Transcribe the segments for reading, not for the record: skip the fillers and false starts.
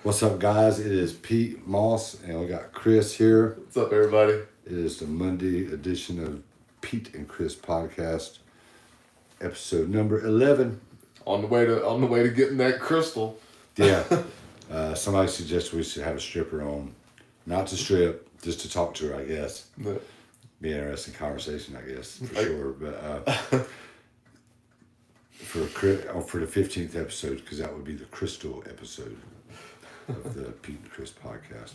What's up, guys? It is Pete Moss, and we got Chris here. What's up, everybody? It is the Monday edition of Pete and Chris podcast, episode number 11. On the way to getting that crystal. Yeah. Somebody suggested we should have a stripper on, not to strip, just to talk to her, I guess. No. Be an interesting conversation, I guess, for sure. But for the 15th episode, because that would be the crystal episode of the Pete and Chris podcast.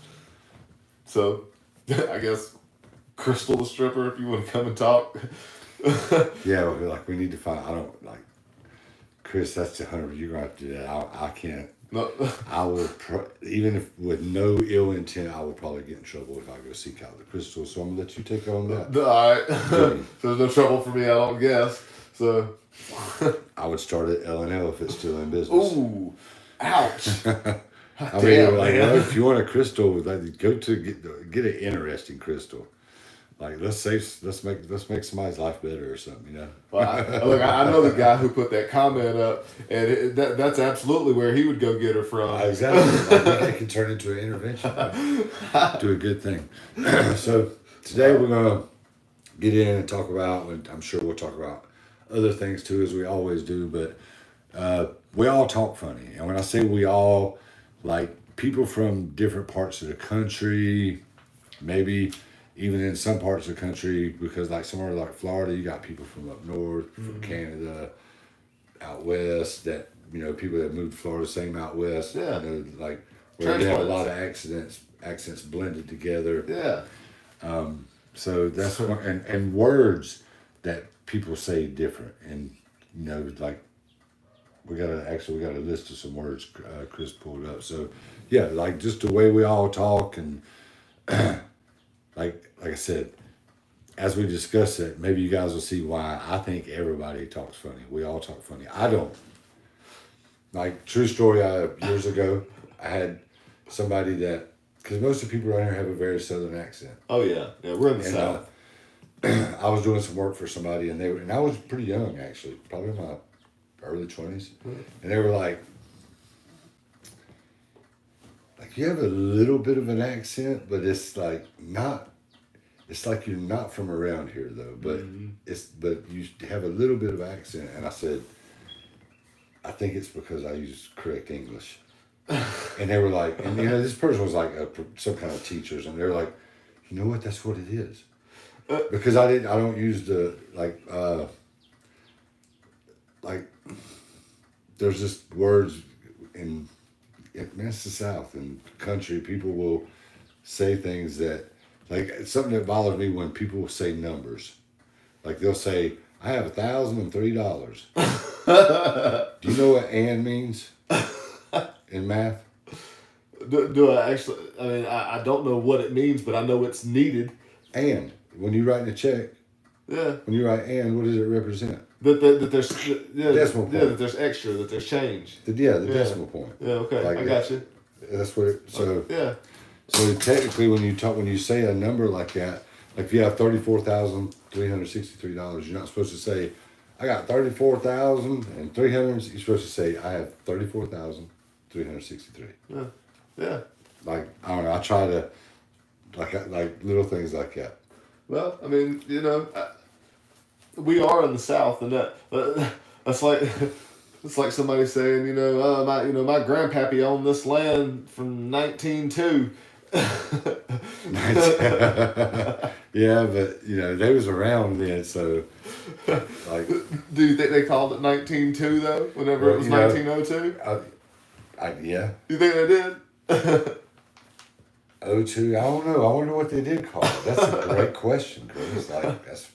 So, I guess Crystal the stripper, if you want to come and talk. Yeah, like we need to find. I don't like Chris. That's 100. You're gonna have to do that. I can't. No. I will even if with no ill intent, I would probably get in trouble if I go seek out the crystal. So I'm gonna let you take on that. All right. So there's no trouble for me, I don't guess. So I would start at L&L if it's still in business. Ooh, ouch. I mean, like, well, if you want a crystal, like, go to get an interesting crystal. Like, let's make somebody's life better or something, you know. Well, I know the guy who put that comment up, and that's absolutely where he would go get her from. Exactly. Like, it can turn into an intervention. Do a good thing. So today we're gonna get in and talk about. And I'm sure we'll talk about other things too, as we always do. But we all talk funny, and when I say we all, like people from different parts of the country, maybe even in some parts of the country, because like somewhere like Florida, you got people from up north, from Canada, out west, that, you know, people that moved to Florida, same out west, Yeah. you know, like where they have a lot of accents blended together. Yeah. So that's one, and words that people say different, and you know, like we got a list of some words Chris pulled up. So yeah, like just the way we all talk, and like I said, as we discuss it, maybe you guys will see why I think everybody talks funny. We all talk funny. I don't. Like, true story, years ago, I had somebody that, because most of the people around here have a very southern accent. Oh, yeah. Yeah, we're in the South. I was doing some work for somebody, and I was pretty young, actually, probably in my early 20s. And they were like, you have a little bit of an accent, but it's like not, it's like you're not from around here though, but but you have a little bit of accent. And I said, I think it's because I use correct English. And they were like, and you know, this person was like some kind of teachers, and they're like, you know what, that's what it is. Because I don't use the, like, there's just words in, man, it's the South and country. People will say things that, like, it's something that bothers me when people say numbers. Like, they'll say, I have $1,003. Do you know what "and" means in math? Do I actually? I mean, I don't know what it means, but I know it's needed. And when you write in a check, Yeah. when you write "and," what does it represent? That there's Decimal point. Yeah, that there's extra, that there's change. The decimal point. Yeah, okay, Like, I got you. That's what it, so. Yeah. So technically, when you say a number like that, like if you have $34,363, you're not supposed to say, I got 34,300. You're supposed to say, I have 34,363. Yeah. Yeah. Like, I don't know. I try to like little things like that. Well, I mean, you know, we are in the South, and that's like it's like somebody saying, my grandpappy owned this land from 1902. Yeah, but you know they was around then, so like. Do you think they called it 1902 though? Whenever it was 1902. Yeah. You think they did? 02, I don't know. I wonder what they did call it. That's a great question, Chris. Like, that's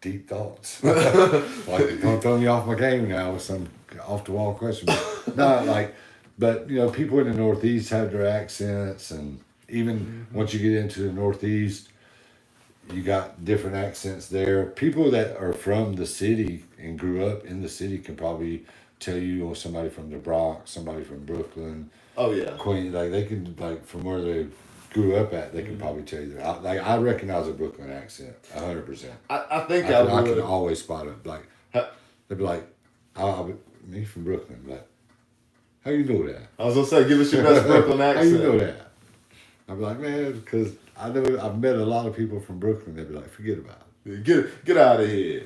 deep thoughts. Like, don't throw me off my game now with some off the wall question. But you know, people in the Northeast have their accents, and even once you get into the Northeast, you got different accents there. People that are from the city and grew up in the city can probably tell you, or somebody from the Bronx, somebody from Brooklyn. Oh yeah. Queen, like they can, like from where they grew up at, they can probably tell you that. I recognize a Brooklyn accent, 100%. I think I would. can always spot it. Like they'd be like, "Me from Brooklyn," but How you know that? I was gonna say, give us your best Brooklyn accent. How you know that? I'm like, man, because I know I've met a lot of people from Brooklyn. They'd be like, forget about it. Get out of here.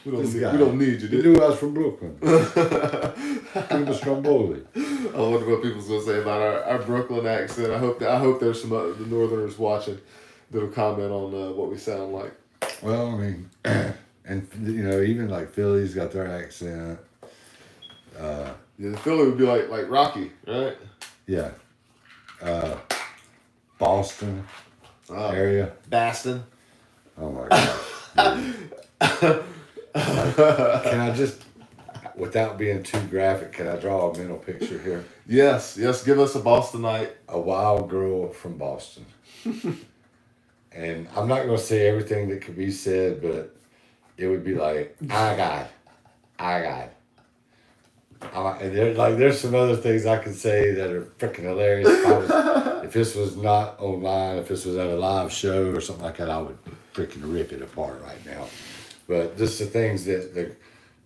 We don't need you. You knew I was from Brooklyn. Give me Stromboli. I wonder what people's gonna say about our Brooklyn accent. I hope there's some the Northerners watching that'll comment on what we sound like. Well, I mean, and you know, even like Philly's got their accent. Yeah, the Philly would be like Rocky, right? Yeah. Boston area. Baston. Oh my God. Can I just, without being too graphic, can I draw a mental picture here? Yes. Give us a Bostonite. A wild girl from Boston. And I'm not going to say everything that could be said, but it would be like, I got. And there's some other things I could say that are freaking hilarious. If this was not online, if this was at a live show or something like that, I would freaking rip it apart right now. But just the things that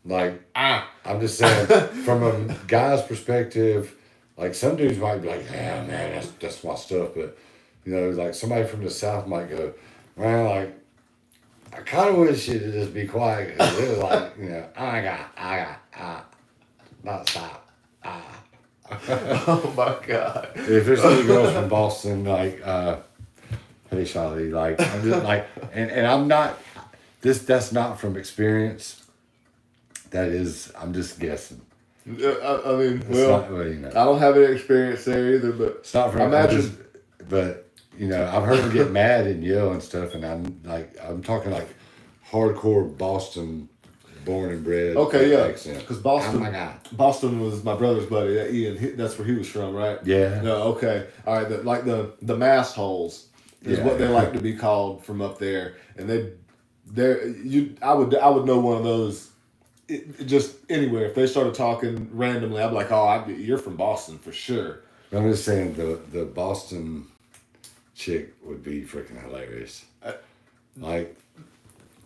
I'm just saying, from a guy's perspective, like some dudes might be like, yeah, man, that's my stuff. But, you know, like somebody from the South might go, well, like, I kind of wish you'd just be quiet. Cause it was like, you know, I got, not stop. Oh my God. If there's any girls from Boston, like, hey, Charlie, like, I'm just like, and I'm not, that's not from experience. That is, I'm just guessing. I mean, It's well, not, you know, I don't have any experience there either, but it's not from, imagine. But, you know, I've heard them get mad and yell and stuff, and I'm talking like hardcore Boston, born and bred. Okay, yeah, accent. because Boston, Oh my God. Boston was my brother's buddy, Ian. That's where he was from, right? Yeah. No, okay, all right. The mass holes is what they like to be called from up there, and I would know one of those. Just anywhere if they started talking randomly, I'd be like, you're from Boston for sure. I'm just saying the Boston chick would be freaking hilarious. Like.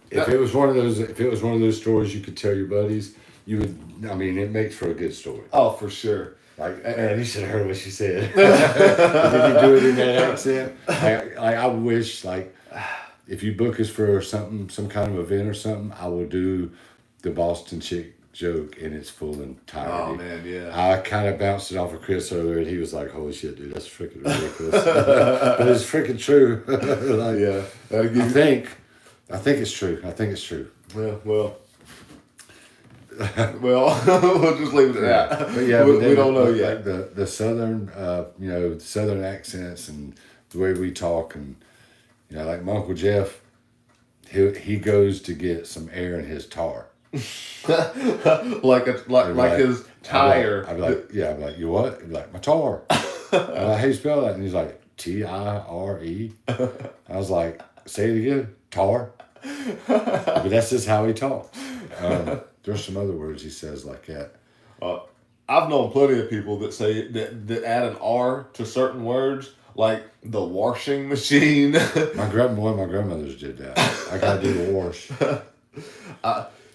If it was one of those stories you could tell your buddies, you would. I mean, it makes for a good story. Oh, for sure. Like, man, you should have heard what she said. Did you do it in that accent? I wish, like, if you book us for something, some kind of event or something, I will do the Boston chick joke in its full entirety. Oh man, yeah. I kind of bounced it off of Chris earlier, and he was like, "Holy shit, dude, that's freaking ridiculous." But it's freaking true. Like, yeah, I think it's true. Well, we'll just leave it at that. But yeah, we don't know yet. Like the southern, southern accents and the way we talk, and you know, like my Uncle Jeff, he goes to get some air in his tar. like his tire. I'd be like, you what? He'd be like, my tar. I'm like, how you spell that? And he's like, Tire. I was like, say it again, tar. But that's just how he talks. There's some other words he says like that. I've known plenty of people that say that add an R to certain words, like the washing machine. One of my grandmothers did that. I gotta do the wash.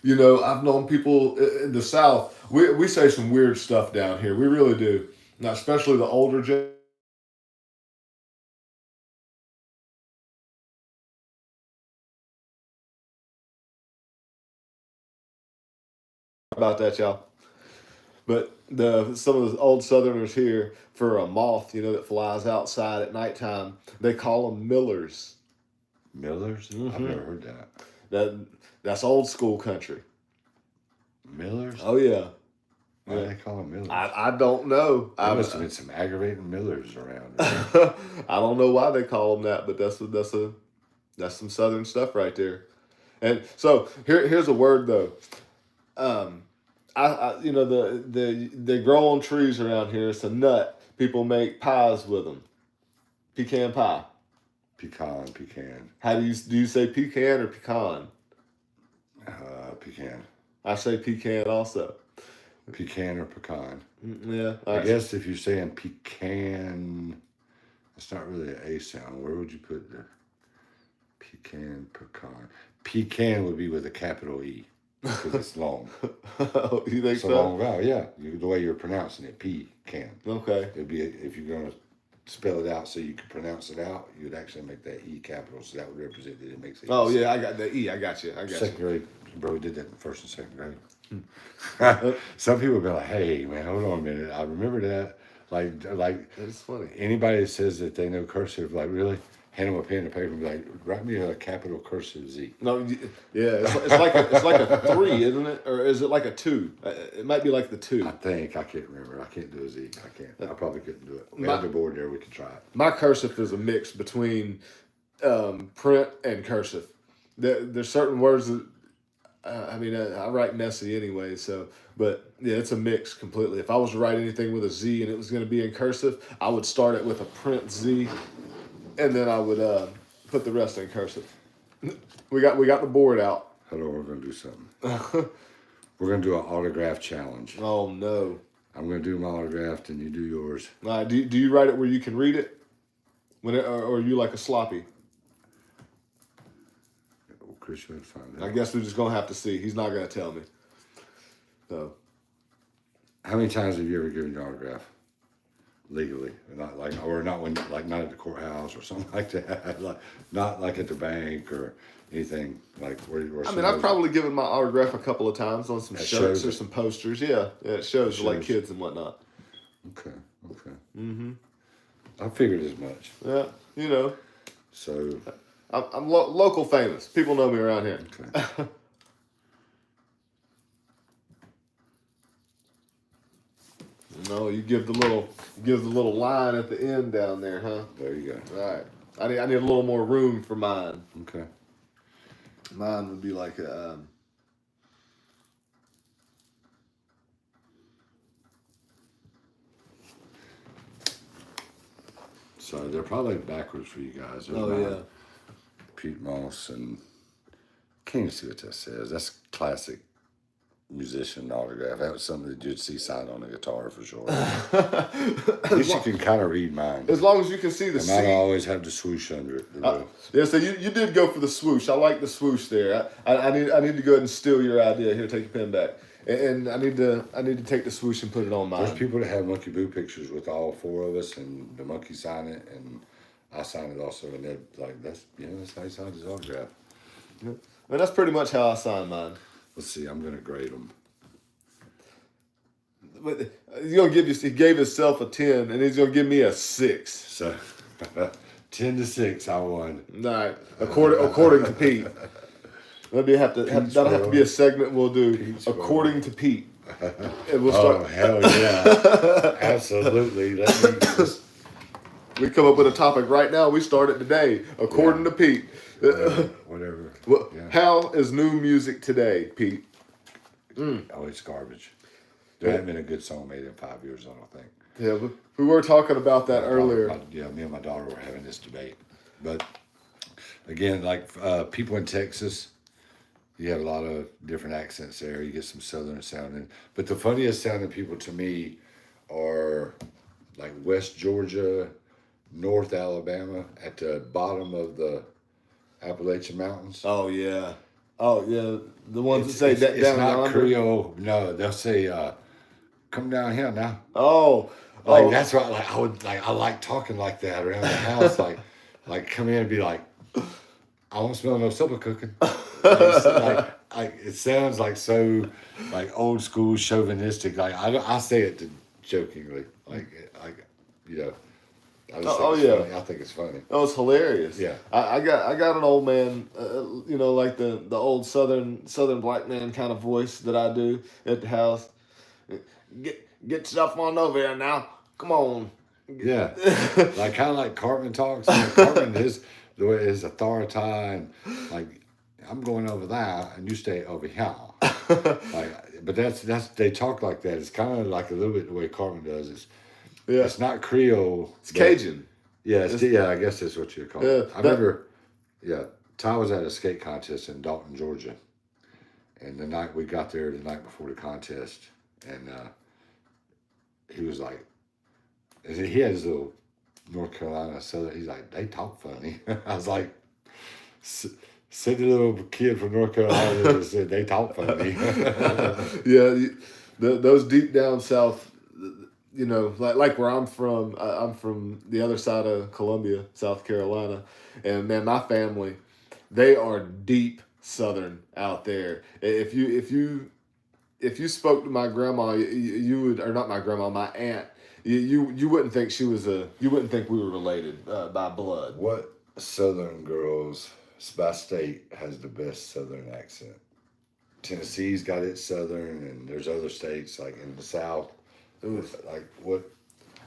You know, I've known people in the South. We say some weird stuff down here. We really do. Now, especially the older generation. About that, y'all. But some of the old Southerners here, for a moth, that flies outside at nighttime, they call them millers. Millers? Mm-hmm. I've never heard that. That's old school country. Millers? Oh yeah. Why do they call them millers? I don't know. There must have been some aggravating millers around. Right? I don't know why they call them that, but that's some Southern stuff right there. And so here's a word though. They grow on trees around here. It's a nut. People make pies with them. Pecan pie. Pecan. How do you say pecan or pecan? Pecan. I say pecan also. Pecan or pecan. Yeah. I guess if you're saying pecan, it's not really an A sound. Where would you put the pecan? Pecan would be with a capital E. because it's long. You think It's a so? long vowel, yeah. The way you're pronouncing it, pecan. Okay. It'd be if you're gonna spell it out so you can pronounce it out, you'd actually make that E capital, so that would represent that it makes it. Oh yeah, I got the E. I got you. Second grade, bro, we did that in first and second grade. Some people be like, "Hey, man, hold on a minute. I remember that." Like It's funny. anybody that says that they know cursive, like really, hand them a pen and paper and be like, "Write me a capital cursive Z." No, yeah, it's like a 3, isn't it? Or is it like a 2? It might be like the 2. I think I can't remember. I can't do a Z. I can't. I probably couldn't do it. We My- have the board there. We can try it. My cursive is a mix between print and cursive. There's certain words that I write messy anyway, so but yeah, it's a mix completely. If I was to write anything with a Z and it was going to be in cursive, I would start it with a print Z, and then I would put the rest in cursive. We got the board out. Hold on, we're gonna do something. We're gonna do an autograph challenge. Oh no! I'm gonna do my autograph, and you do yours. Do you write it where you can read it? Or are you like a sloppy? Oh, Chris, you have to find I out. guess we're just gonna have to see. He's not gonna tell me. So How many times have you ever given your autograph legally? Not at the courthouse or something like that. Not like at the bank or anything like where. I've probably given my autograph a couple of times on some That shirts shows or it. some posters. Yeah, it shows like shows. kids and whatnot. Okay. Mm-hmm. I figured as much. Yeah, you know, So I'm local famous. People know me around here. okay. No, you give the little line at the end down there, huh? There you go. All right. I need a little more room for mine. Okay. Mine would be like a. So they're probably backwards for you guys. There's Oh mine, yeah. Pete Moss, and can't even see what that says. That's classic musician autograph. That was something that you'd see signed on a guitar for sure. At least you can kind of read mine. As long as you can see the And mine C. always have the swoosh under it. Yeah, so you did go for the swoosh. I like the swoosh there. I need to go ahead and steal your idea. Here, take your pen back. And I need to take the swoosh and put it on There's mine. people that have Monkey Boo pictures with all four of us, and the monkey sign it, and I sign it also, and they're like, that's how he signed his autograph. And that's pretty much how I sign mine. Let's see, I'm gonna grade them. But he gave himself a 10, and he's gonna give me a 6. So 10-6, I won. All right, according to Pete. That'll have to be a segment we'll do. Pete's According to Pete. And we'll Oh start. hell yeah, absolutely. We come up with a topic right now. We start it today. According to Pete. Whatever. Yeah. How is new music today, Pete? Oh, it's garbage. There hasn't been a good song made in 5 years, I don't think. Yeah, we were talking about that earlier. Me and my daughter were having this debate. But again, like people in Texas, you have a lot of different accents there. You get some southern sounding. But the funniest sounding people to me are like West Georgia, North Alabama, at the bottom of the Appalachian Mountains. Oh yeah, the ones that say that It's down not yonder. Creole. No, they'll say, come down here now. Oh, That's what I like talking like that around the house. like come in and be like, I don't smell no supper cooking. It sounds like so like old school chauvinistic. Like I say it jokingly. I just think it's funny. I think it's funny. that was hilarious. Yeah. I got an old man, like the old southern black man kind of voice that I do at the house. Get stuff on over here now. Come on. Yeah, like kind of like Cartman talks. Cartman is the way his authority and like I'm going over there and you stay over here. But that's they talk like that. It's kind of like a little bit the way Cartman does. It's not Creole. It's Cajun. Yeah, I guess that's what you call it. Yeah, I remember. Yeah, Ty was at a skate contest in Dalton, Georgia, and the night we got there, the night before the contest, and he was like. He had his little North Carolina Southern. He's like, they talk funny. I was like, Send a little kid from North Carolina that said they talk funny. Yeah, those deep down south, you know, like where I'm from. I'm from the other side of Columbia, South Carolina, and man, my family, they are deep Southern out there. If you spoke to my grandma, you would, or not my grandma, my aunt. You wouldn't think you wouldn't think we were related by blood. What Southern girls by state has the best Southern accent? Tennessee's got its Southern, and there's other states like in the South. Ooh. Like what?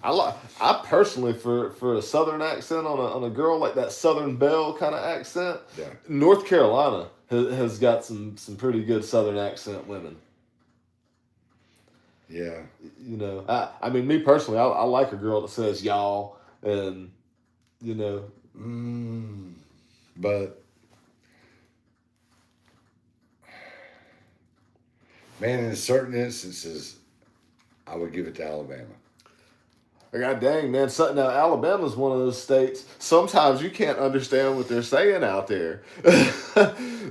I personally for a Southern accent on a girl like that Southern Belle kind of accent. Yeah. North Carolina has got some pretty good Southern accent women. Yeah. You know, I mean, me personally, I like a girl that says y'all, and you know. But man, in certain instances, I would give it to Alabama. God dang, man. Now, Alabama's one of those states, sometimes you can't understand what they're saying out there.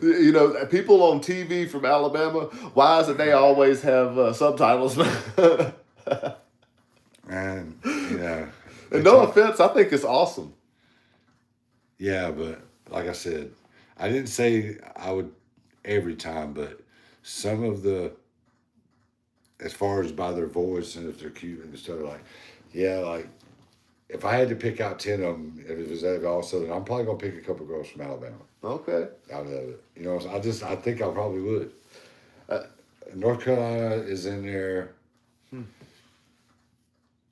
You know, people on TV from Alabama, why is it they always have subtitles? And, you know. And no offense, I think it's awesome. Yeah, but like I said, I didn't say I would every time, but some of the, as far as by their voice and if they're cute and stuff, like, yeah, like if I had to pick out 10 of them, if it was all Southern, I'm probably gonna pick a couple girls from Alabama. Okay. Out of it, you know. I think I probably would. North Carolina is in there.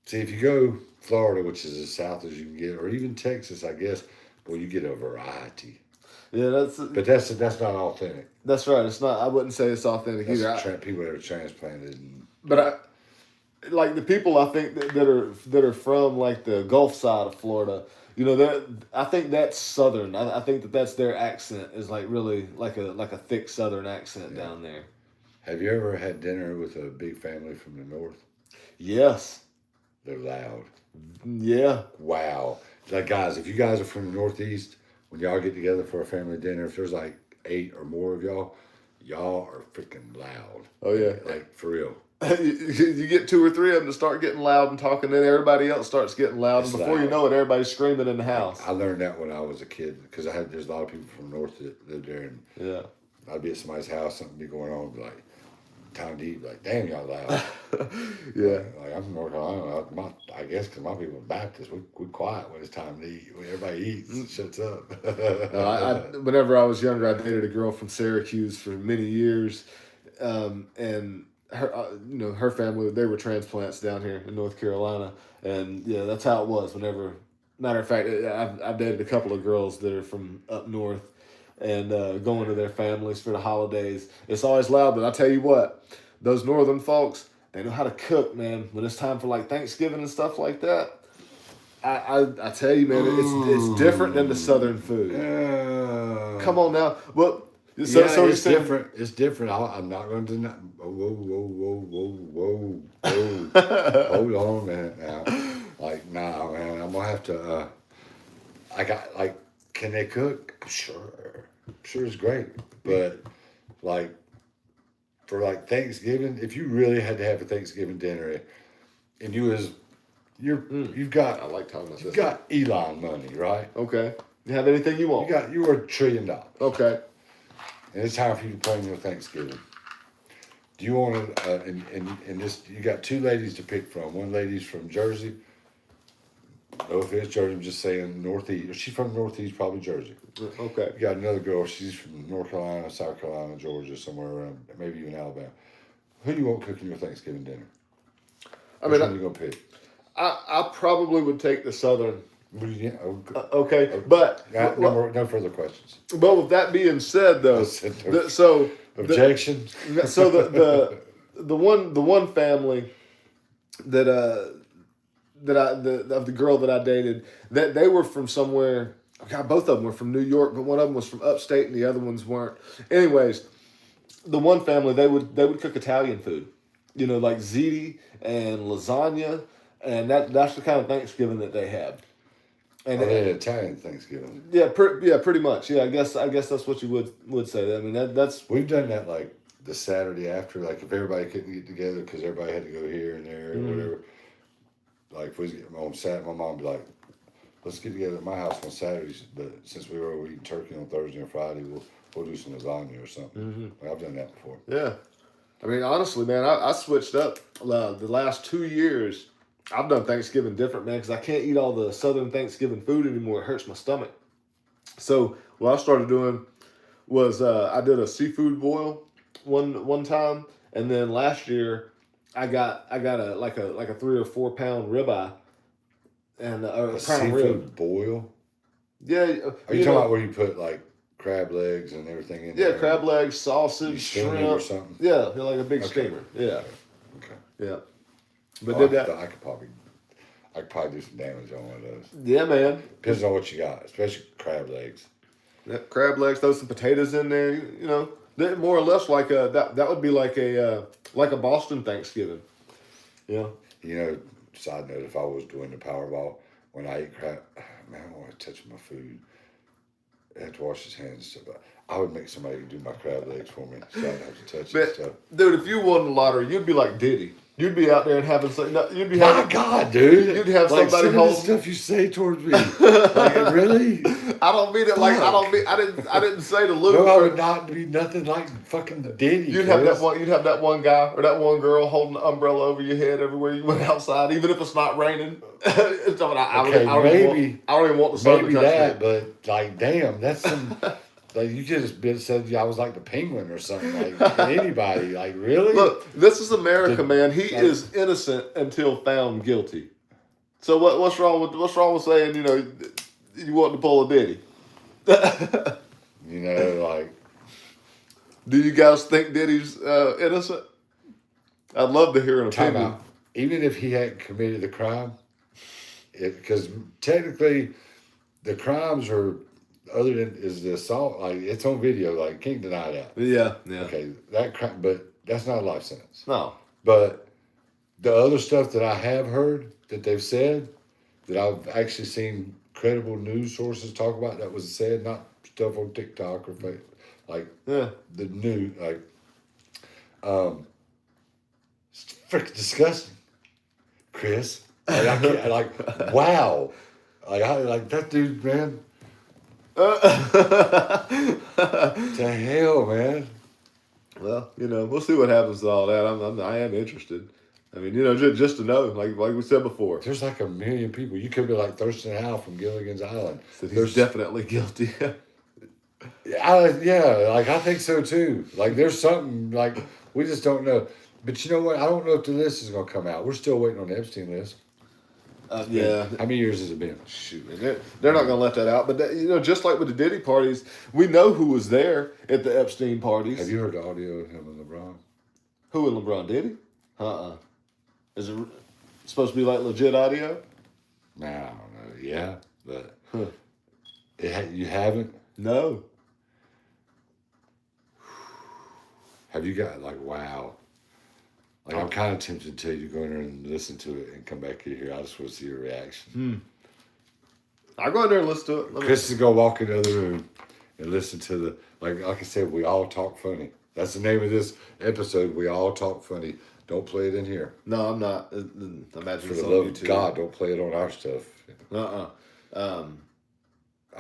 See, if you go Florida, which is as south as you can get, or even Texas, I guess, well, you get a variety. Yeah, but that's not authentic. That's right. It's not. I wouldn't say it's authentic either. People that are transplanted. But like the people I think that are from like the Gulf side of Florida, you know, I think that's Southern. I think that's their accent is like really like a thick Southern accent down there. Have you ever had dinner with a big family from the North? Yes. They're loud. Yeah. Wow. Like guys, if you guys are from the Northeast, when y'all get together for a family dinner, if there's like 8 or more of y'all are freaking loud. Oh yeah. Like for real. You get 2 or 3 of them to start getting loud and talking, then everybody else starts getting loud, and before you know it, everybody's screaming in the house. I learned that when I was a kid because there's a lot of people from North that lived there, and yeah, I'd be at somebody's house, something be going on, be like, time to eat, like, damn, y'all loud. Yeah. Like I'm from North Carolina, I guess because my people are Baptist, we're quiet when it's time to eat. When everybody eats, shuts up. Whenever I was younger, I dated a girl from Syracuse for many years, and her, her family, they were transplants down here in North Carolina, and yeah, that's how it was. Whenever, matter of fact, I've dated a couple of girls that are from up north, and going to their families for the holidays. It's always loud, but I tell you what, those northern folks, they know how to cook, man. When it's time for like Thanksgiving and stuff like that, I tell you, man, it's different than the southern food. Come on now, well. So it's different. It's different. I'm not going to deny. Whoa. Hold on a minute now. Like, nah, man. I'm gonna have to. Can they cook? Sure. Sure, it's great. But like, for like Thanksgiving, if you really had to have a Thanksgiving dinner, and you've got. I like talking about this. You've got Elon money, right? Okay. You have anything you want? You are $1 trillion. Okay. And it's time for you to plan your Thanksgiving. Do you want to, and this, you got 2 ladies to pick from. One lady's from Jersey. No offense, Jersey, I'm just saying Northeast. She's from Northeast, probably Jersey. Okay. You got another girl, she's from North Carolina, South Carolina, Georgia, somewhere around, maybe even Alabama. Who do you want cooking your Thanksgiving dinner? Which one are you going to pick? I probably would take the Southern. Okay, but no further questions. But with that being said, though, objection. The one family that of the girl that I dated, that they were from somewhere. God, both of them were from New York, but one of them was from upstate, and the other ones weren't. Anyways, the one family they would cook Italian food, you know, like ziti and lasagna, and that's the kind of Thanksgiving that they had. And Italian Thanksgiving. Yeah, pretty much. Yeah, I guess that's what you would say. I mean, that's we've done that like the Saturday after, like if everybody couldn't get together because everybody had to go here and there or whatever. Like if we was getting on Saturday, my mom would be like, "Let's get together at my house on Saturdays." But since we were eating turkey on Thursday and Friday, we'll do some lasagna or something. Like, I've done that before. Yeah, I mean, honestly, man, I switched up the last 2 years. I've done Thanksgiving different, man, because I can't eat all the Southern Thanksgiving food anymore. It hurts my stomach. So what I started doing was I did a seafood boil one time, and then last year I got a like a 3 or 4 pound ribeye and a seafood rib boil. Yeah, are you talking about where you put like crab legs and everything in there? Yeah, crab legs, sausage, shrimp, or something. Yeah, like a big steamer. Yeah. Okay. Yeah. But did that? I could probably do some damage on one of those. Yeah, man. Depends on what you got, especially crab legs. Yeah, crab legs. Throw some potatoes in there. You know, they're more or less like that would be like a Boston Thanksgiving. Yeah. You know, side note: if I was doing the Powerball when I eat crab, man, I don't want to touch my food. I have to wash his hands and stuff. But I would make somebody do my crab legs for me, so I don't have to touch it and stuff. Dude, if you won the lottery, you'd be like Diddy. You'd be out there and having some. You'd be having. My God, dude! You'd have like somebody hold stuff you say towards me. Like, really? I don't mean it like I don't mean. I didn't say to Luke. No, I would not be nothing like fucking Diddy. You'd have that one guy or that one girl holding the umbrella over your head everywhere you went outside, even if it's not raining. I don't even want the sun to touch that, but like, damn, that's some. Like, you just said I was like the penguin or something. Like, anybody. Like, really? Look, this is America, man. He is innocent until found guilty. So what's wrong with saying, you know, you want to pull a Diddy? You know, like. Do you guys think Diddy's innocent? I'd love to hear an opinion. Even if he hadn't committed the crime, because technically the crimes are... Other than is the assault, like it's on video, like can't deny that. Yeah. Okay, but that's not a life sentence. No. But the other stuff that I have heard that they've said, that I've actually seen credible news sources talk about, that was said, not stuff on TikTok or Facebook, like the new, like, it's freaking disgusting, Chris. Like, I can't, like, wow, like that dude, man. To hell, man. Well, you know, we'll see what happens to all that. I am interested. I mean, you know, just to know, like we said before. There's like 1 million people. You could be like Thurston Howell from Gilligan's Island. So he's definitely guilty. Yeah, like I think so too. Like there's something, like we just don't know. But you know what? I don't know if the list is going to come out. We're still waiting on the Epstein list. Yeah. How many years has it been? Shoot, they're not going to let that out. But you know, just like with the Diddy parties, we know who was there at the Epstein parties. Have you heard the audio of him and LeBron? Who and LeBron? Diddy? Is it supposed to be like legit audio? Nah, I don't know. Yeah, but you haven't? No. Have you got like wow? Like, I'm kind of tempted to tell you to go in there and listen to it and come back in here. I just want to see your reaction. I'll go in there and listen to it. Chris is going to walk in the other room and listen to the... Like I said, we all talk funny. That's the name of this episode. We all talk funny. Don't play it in here. No, I'm not. Imagine for the love of God, don't play it on our stuff. I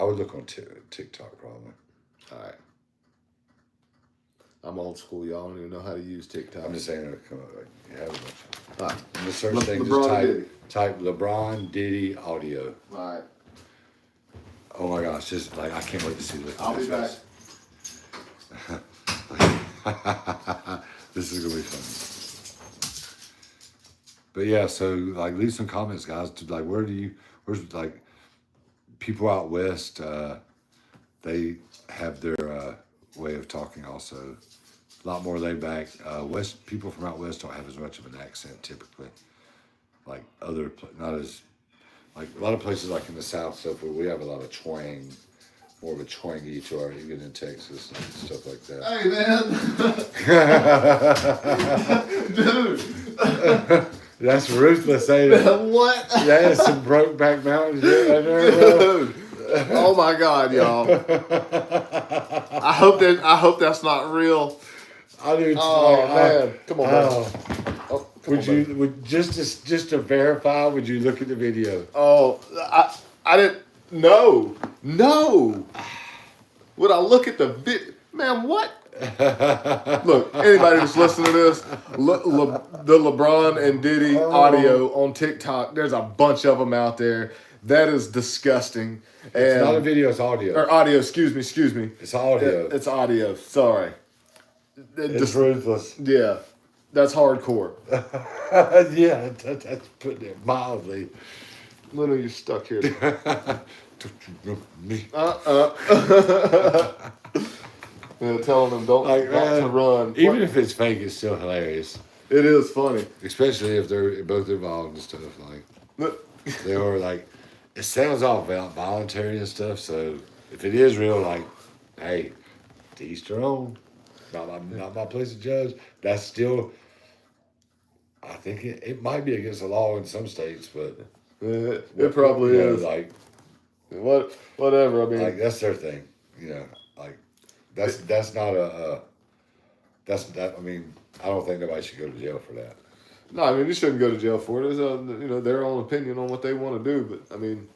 would look on TikTok probably. All right. I'm old school, y'all. I don't even know how to use TikTok. I'm just saying it'll come up. Like, you have a bunch of... All right. In the search thing, just type LeBron Diddy audio. All right. Oh my gosh, just like I can't wait to see this. I'll be back. This is gonna be fun. But yeah, so like leave some comments, guys. To like where's like people out west, they have their way of talking also. A lot more laid back. West people from out west don't have as much of an accent typically. Like not as like a lot of places like in the south stuff where we have a lot of twang, more of a twangy to our even in Texas and stuff like that. Hey man, dude. That's ruthless, ain't it? What? That is some Brokeback Mountain shit right there, bro. Dude. Oh my God, y'all. I hope that's not real. I do. Oh man. Come on, man. Oh, come on, man. Would just to verify, would you look at the video? Oh, I didn't. No. Would I look at the man? What? Look, anybody that's listening to this, the LeBron and Diddy audio on TikTok. There's a bunch of them out there. That is disgusting. It's not a video; it's audio. Or audio. Excuse me. It's audio. It's audio. Sorry. It's ruthless. Yeah, that's hardcore. Yeah, that's putting it mildly. Literally, you're stuck here. Me. Yeah, telling them don't to run. Even if it's fake, it's still hilarious. It is funny, especially if they're both involved and stuff. Like they are like, it sounds all voluntary and stuff. So if it is real, like, hey, to each their own. Not my place to judge. That's still, I think it might be against the law in some states, but it probably is. Like whatever. I mean, like that's their thing. Like that's not that's that. I mean, I don't think nobody should go to jail for that. No, I mean you shouldn't go to jail for it. It's their own opinion on what they want to do. But I mean,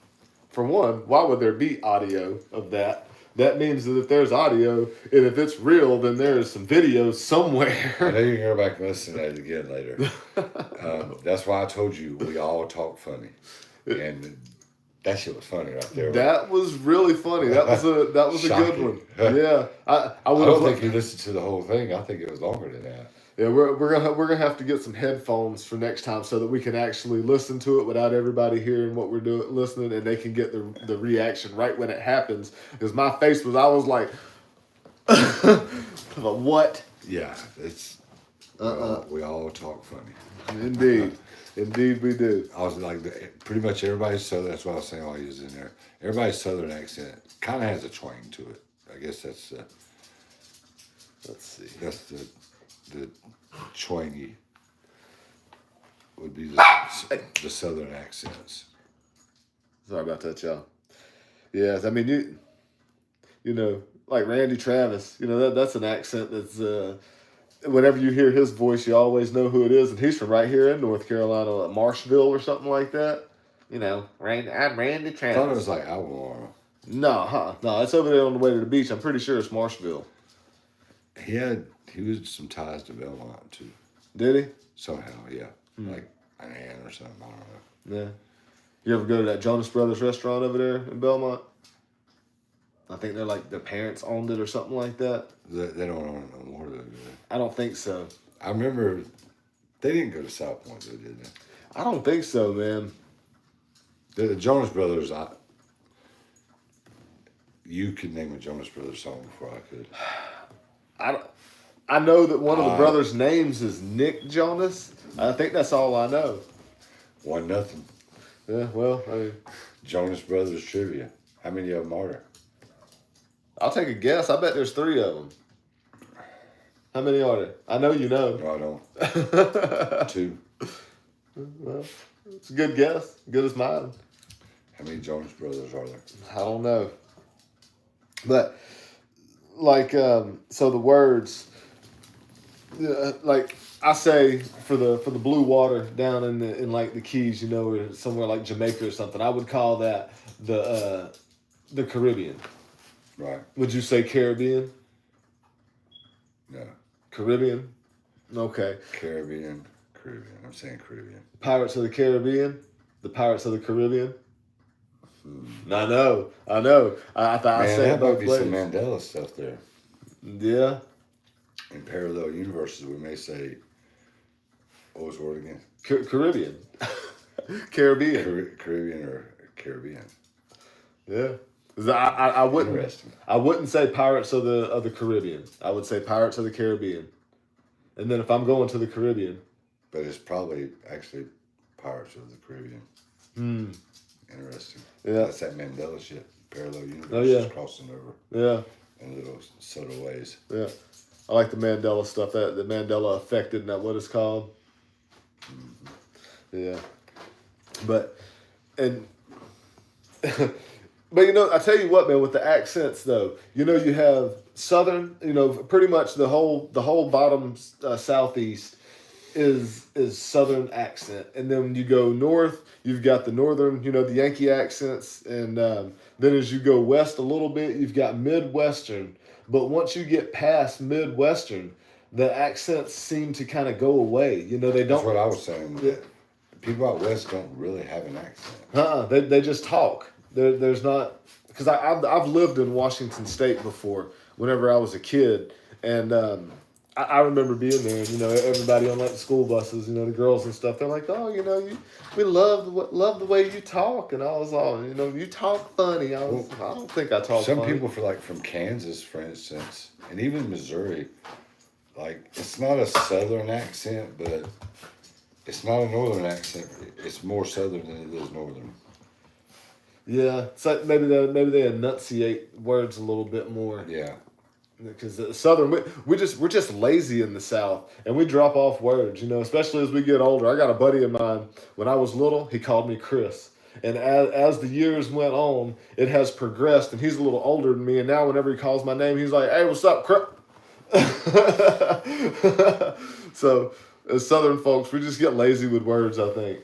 for one, why would there be audio of that? That means that if there's audio, and if it's real, then there's some video somewhere. I know you can go back and listen to that again later. That's why I told you we all talk funny, and that shit was funny right there. That was really funny. That was a good one. Yeah, I don't think you listened to the whole thing. I think it was longer than that. Yeah, we're gonna have to get some headphones for next time so that we can actually listen to it without everybody hearing what we're listening, and they can get the reaction right when it happens. Because my face was, I was like, what? Yeah, it's we all talk funny. Indeed we do. I was like, pretty much everybody's Southern. That's what I was saying. I'll use in there. Everybody's Southern accent kind of has a twang to it. I guess that's. Let's see. That's the twangy would be the Southern accents. Sorry about that, y'all. Yes, I mean you know, like Randy Travis. That's an accent that's. Whenever you hear his voice, you always know who it is, and he's from right here in North Carolina, like Marshville or something like that. I'm Randy Travis. I thought it was like Albemarle. No, it's over there on the way to the beach. I'm pretty sure it's Marshville. He was some ties to Belmont too. Did he? Somehow, yeah. Like an aunt or something. I don't know. Yeah. You ever go to that Jonas Brothers restaurant over there in Belmont? I think their parents owned it or something like that. They don't own it no more, though, do they? I don't think so. I remember they didn't go to South Point, though, did they? I don't think so, man. The Jonas Brothers, you could name a Jonas Brothers song before I could. I know that one of the brothers' names is Nick Jonas. I think that's all I know. 1-0. Yeah, well, I mean, Jonas Brothers trivia. How many of them are there? I'll take a guess. I bet there's 3 of them. How many are there? I know you know. No, I don't. 2. Well, it's a good guess. Good as mine. How many Jonas Brothers are there? I don't know. But, like, so the words, like, I say for the blue water down in like the Keys, or somewhere like Jamaica or something, I would call that the Caribbean. Right. Would you say Caribbean? No. Caribbean? Okay. Caribbean. I'm saying Caribbean. Pirates of the Caribbean? The Pirates of the Caribbean? I know. I thought I said that might both be ways. some Mandela stuff there. Yeah. In parallel universes, we may say, what was the word again? Caribbean. Caribbean. Caribbean or Caribbean. Yeah. I wouldn't. Interesting. I wouldn't say Pirates of the Caribbean. I would say Pirates of the Caribbean. And then if I'm going to the Caribbean, but it's probably actually Pirates of the Caribbean. Interesting. Yeah. That's that Mandela shit. Parallel universes Oh, yeah. crossing over. Yeah. In little subtle ways. Yeah. I like the Mandela stuff. That the Mandela effect, isn't that what it's called? Yeah. But and but I tell you what, man, with the accents though, you have Southern, pretty much the whole bottom southeast is Southern accent, and then when you go north, you've got the Northern, the Yankee accents, and then as you go west a little bit, you've got Midwestern. But once you get past Midwestern, the accents seem to kind of go away. They That's don't. what I was saying. People out west don't really have an accent. They just talk. There's not, because I've lived in Washington State before. Whenever I was a kid, and I remember being there, and everybody on like the school buses, the girls and stuff. They're like, oh, we love the way you talk, and I was all, you talk funny. I don't think I talk. Some funny. people from Kansas, for instance, and even Missouri, like it's not a Southern accent, but it's not a Northern accent. It's more Southern than it is Northern. Yeah, it's like maybe they enunciate words a little bit more. Yeah. Because the Southern, we're just lazy in the South, and we drop off words, especially as we get older. I got a buddy of mine, when I was little, he called me Chris. And as the years went on, it has progressed, and he's a little older than me, and now whenever he calls my name, he's like, hey, what's up, Chris? So, as Southern folks, we just get lazy with words, I think.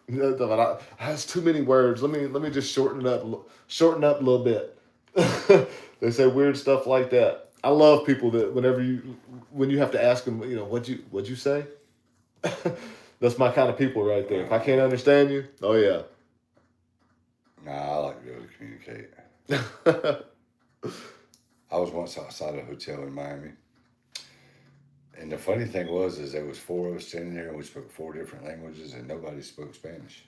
That's too many words. Let me just shorten up a little bit. They say weird stuff like that. I love people that when you have to ask them, what'd you say? That's my kind of people right there. If I can't understand you, oh yeah. Nah, I like to be able to communicate. I was once outside a hotel in Miami. And the funny thing was there was 4 of us sitting there, and we spoke 4 different languages, and nobody spoke Spanish.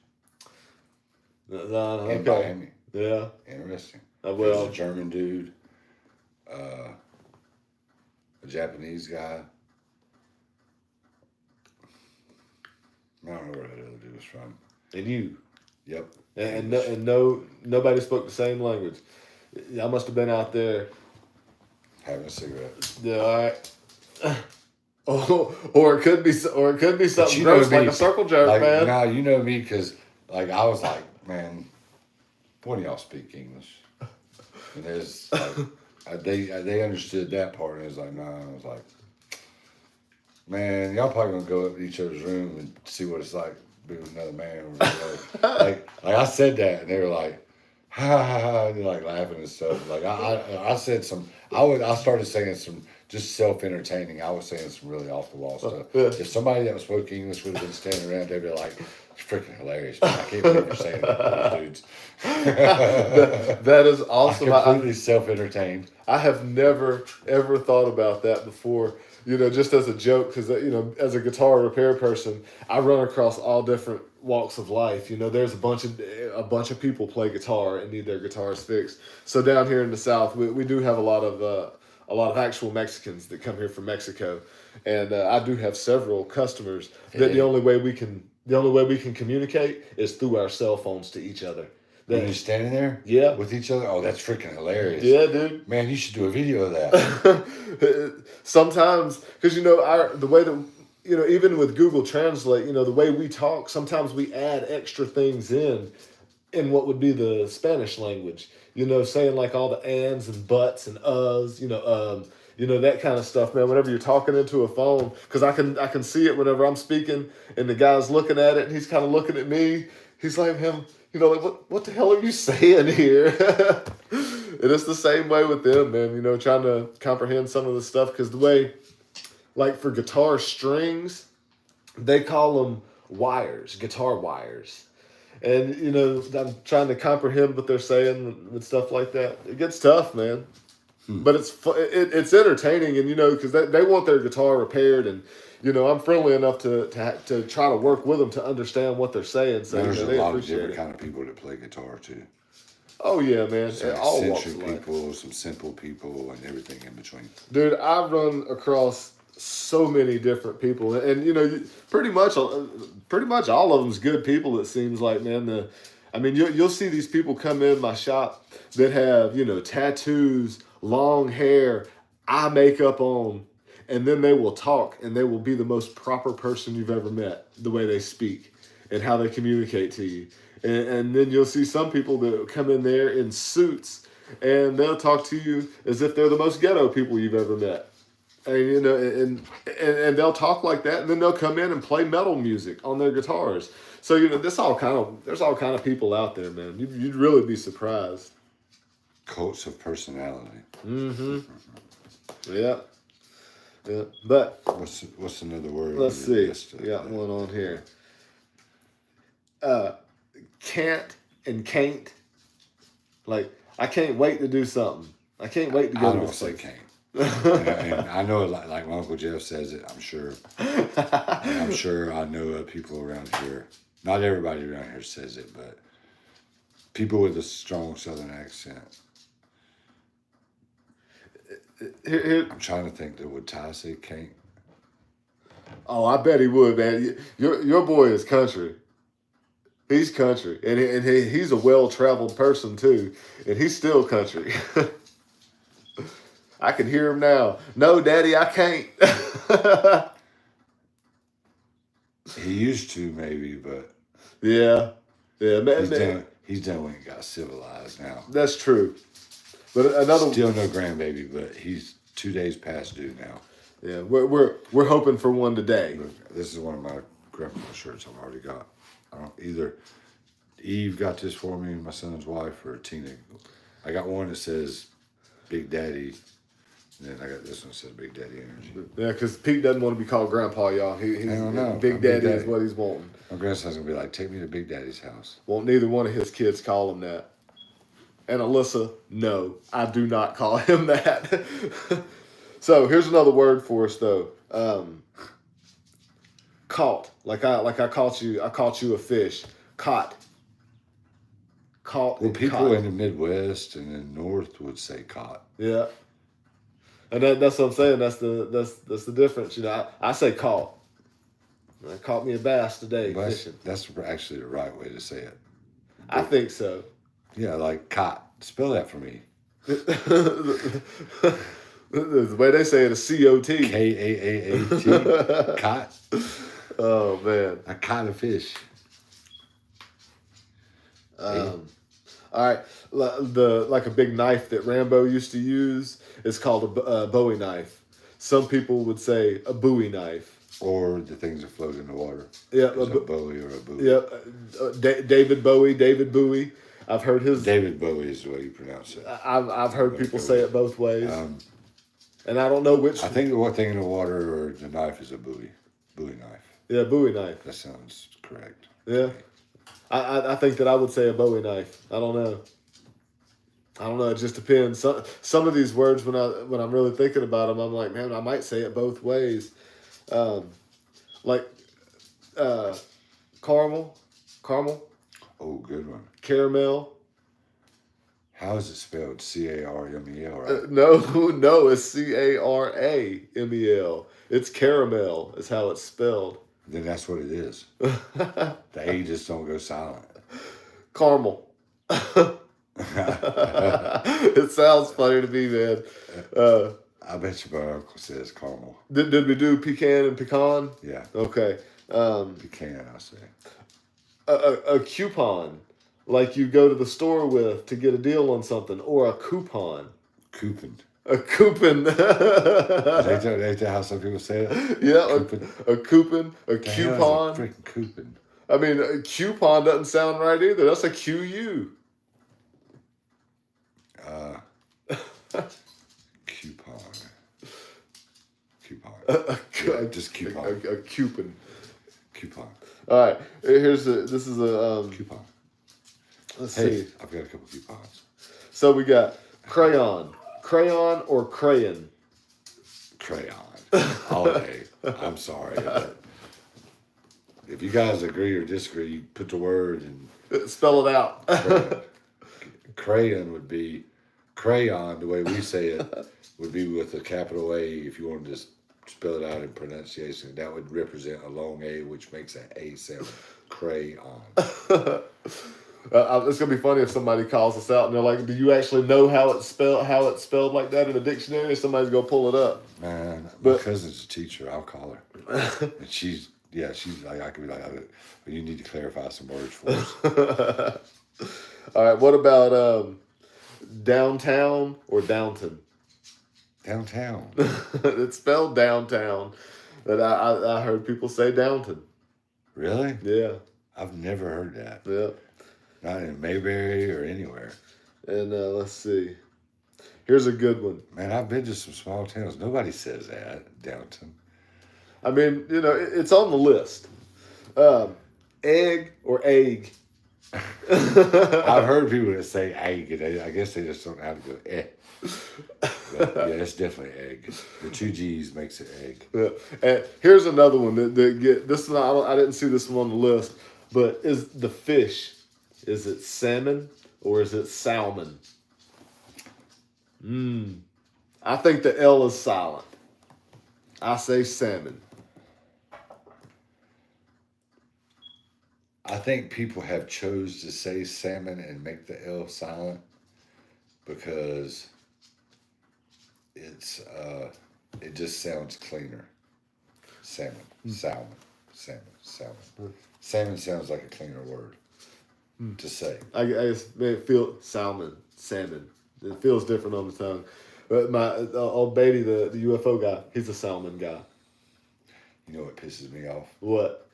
Okay. In Miami. Yeah. Interesting. Well, there was a German dude, a Japanese guy. I don't know where that other dude was from. And you. Yep. And nobody spoke the same language. I must have been out there having a cigarette. Yeah, all right. Or it could be something gross like a circle jerk, man. Now you know me because I was like, man, one of y'all speak English, and there's they understood that part, and it was like, nah. I was like, man, y'all probably gonna go up to each other's room and see what it's like to be with another man. Like I said that, and they were like, ha ha ha, and they're like laughing and stuff. Like I said some, I started saying some just self-entertaining. I was saying some really off the wall stuff. Yeah. If somebody that spoke English would have been standing around, they'd be like, it's freaking hilarious, man. I can't believe you're saying that to those dudes. That is awesome. I'm completely self-entertained. I have never ever thought about that before. Just as a joke, because as a guitar repair person, I run across all different walks of life. There's a bunch of people play guitar and need their guitars fixed. So down here in the South, we do have a lot of actual Mexicans that come here from Mexico, and I do have several customers that the only way we can communicate is through our cell phones to each other. When you're standing there, yeah, with each other. Oh, that's freaking hilarious. Yeah, dude. Man, you should do a video of that. Sometimes, because the way that even with Google Translate, the way we talk, sometimes we add extra things in what would be the Spanish language. Saying like all the ands and buts and uhs, that kind of stuff, man. Whenever you're talking into a phone, because I can see it whenever I'm speaking, and the guy's looking at it, and he's kind of looking at me. He's like, him. Like, what the hell are you saying here? And it's the same way with them, man, trying to comprehend some of the stuff. Because the way, like for guitar strings, they call them wires, guitar wires. And, I'm trying to comprehend what they're saying and stuff like that. It gets tough, man. But it's entertaining, and, because they want their guitar repaired, and, I'm friendly enough to try to work with them to understand what they're saying. So there's a lot of different it. kind of people that play guitar, too. Oh, yeah, man. Some all eccentric people, some simple people, and everything in between. Dude, I've run across so many different people, and pretty much all of them's good people. It seems like, man. You'll see these people come in my shop that have tattoos, long hair, eye makeup on, and then they will talk, and they will be the most proper person you've ever met. The way they speak, and how they communicate to you. And then you'll see some people that come in there in suits, and they'll talk to you as if they're the most ghetto people you've ever met. And and they'll talk like that, and then they'll come in and play metal music on their guitars. So there's all kind of people out there, man. You'd really be surprised. Cults of personality. Mm-hmm. Yeah. Yeah. But what's another word? Let's see. Got one on here. Can't and can't. Like, I can't wait to do something. I can't wait to go to this place. I don't say can't. and I know, like my Uncle Jeff says it, I'm sure. And I'm sure I know people around here. Not everybody around here says it, but people with a strong Southern accent. I'm trying to think that would Ty say can't. Oh, I bet he would, man. Your boy is country. He's country, and he's a well-traveled person too, and he's still country. I can hear him now. No, Daddy, I can't. He used to maybe, but yeah. He's done when he got civilized now. That's true. But another still no grandbaby, but he's 2 days past due now. Yeah, we're hoping for one today. Look, this is one of my grandpa shirts I've already got. I don't either. Eve got this for me, my son's wife, or Tina. I got one that says Big Daddy, and then I got this one that says Big Daddy Energy. Yeah, because Pete doesn't want to be called Grandpa, y'all. I don't know. Big Daddy is what he's wanting. My grandson's gonna be like, take me to Big Daddy's house. Won't neither one of his kids call him that. And Alyssa, no, I do not call him that. So here's another word for us though. Caught. Like I caught you a fish. Caught. Well, people in the Midwest and in the North would say caught. Yeah. And that's what I'm saying. That's the difference. I say caught. I caught me a bass today fishing. That's actually the right way to say it. I think so. Yeah, like caught. Spell that for me. The way they say it is C-O-T. K-A-A-A-T. Caught. Oh, man. I caught a fish. All right. Like a big knife that Rambo used to use is called a Bowie knife. Some people would say a Bowie knife. Or the things that float in the water. Yeah. A Bowie or a Bowie. Yeah. David Bowie. I've heard his... David Bowie is the way you pronounce it. I've heard people say it both ways. And I don't know which... I think the one thing in the water or the knife is a Bowie knife. Yeah, Bowie knife. That sounds correct. Yeah. I think that I would say a Bowie knife. I don't know. It just depends. Some of these words, when I'm really thinking about them, I'm like, man, I might say it both ways. Like caramel. Oh, good one. Caramel. How is it spelled? C-A-R-M-E-L, right? No, it's C-A-R-A-M-E-L. It's caramel is how it's spelled. Then that's what it is. The A just don't go silent. Caramel. It sounds funny to me, man. I bet you my uncle says caramel. Did we do pecan and pecan? Yeah. Okay. Pecan, I say. A coupon, like you go to the store with to get a deal on something, or a coupon. Coupon. A coupon. Ain't that how some people say it? Yeah, a coupon, a coupon. A freaking coupon. I mean, a coupon doesn't sound right either. That's a Q-U. Coupon. Just coupon. A coupon. Coupon. All right. This is a coupon. Let's see. I've got a couple coupons. So we got crayon or crayon. Crayon. All day. I'm sorry. But if you guys agree or disagree, you put the word and spell it out. Crayon would be crayon. The way we say it would be with a capital A. If you wanted to spell it out in pronunciation, that would represent a long A, which makes an A sound. Crayon. It's gonna be funny if somebody calls us out and they're like, "Do you actually know how it's spelled like that in a dictionary?" Somebody's gonna pull it up. Man, my cousin's a teacher. I'll call her, and she's Yeah, she's like, I could be like, but you need to clarify some words for us. All right, what about downtown or Downton? Downtown. It's spelled downtown, but I heard people say Downton. Really? Yeah. I've never heard that. Yeah. Not in Mayberry or anywhere. And let's see. Here's a good one. Man, I've been to some small towns. Nobody says that, Downton. I mean, it's on the list. Egg or egg? I've heard people that say egg, and I guess they just don't know how to go eh. But, yeah, it's definitely egg. The 2 G's makes it egg. Yeah. And here's another one that get this one. I didn't see this one on the list, but is the fish? Is it salmon or is it salmon? I think the L is silent. I say salmon. I think people have chose to say salmon and make the L silent because it's it just sounds cleaner. Salmon, salmon, salmon, salmon. Salmon sounds like a cleaner word to say. I guess it feels salmon. It feels different on the tongue. But my old Beatty, the UFO guy, he's a salmon guy. You know what pisses me off? What?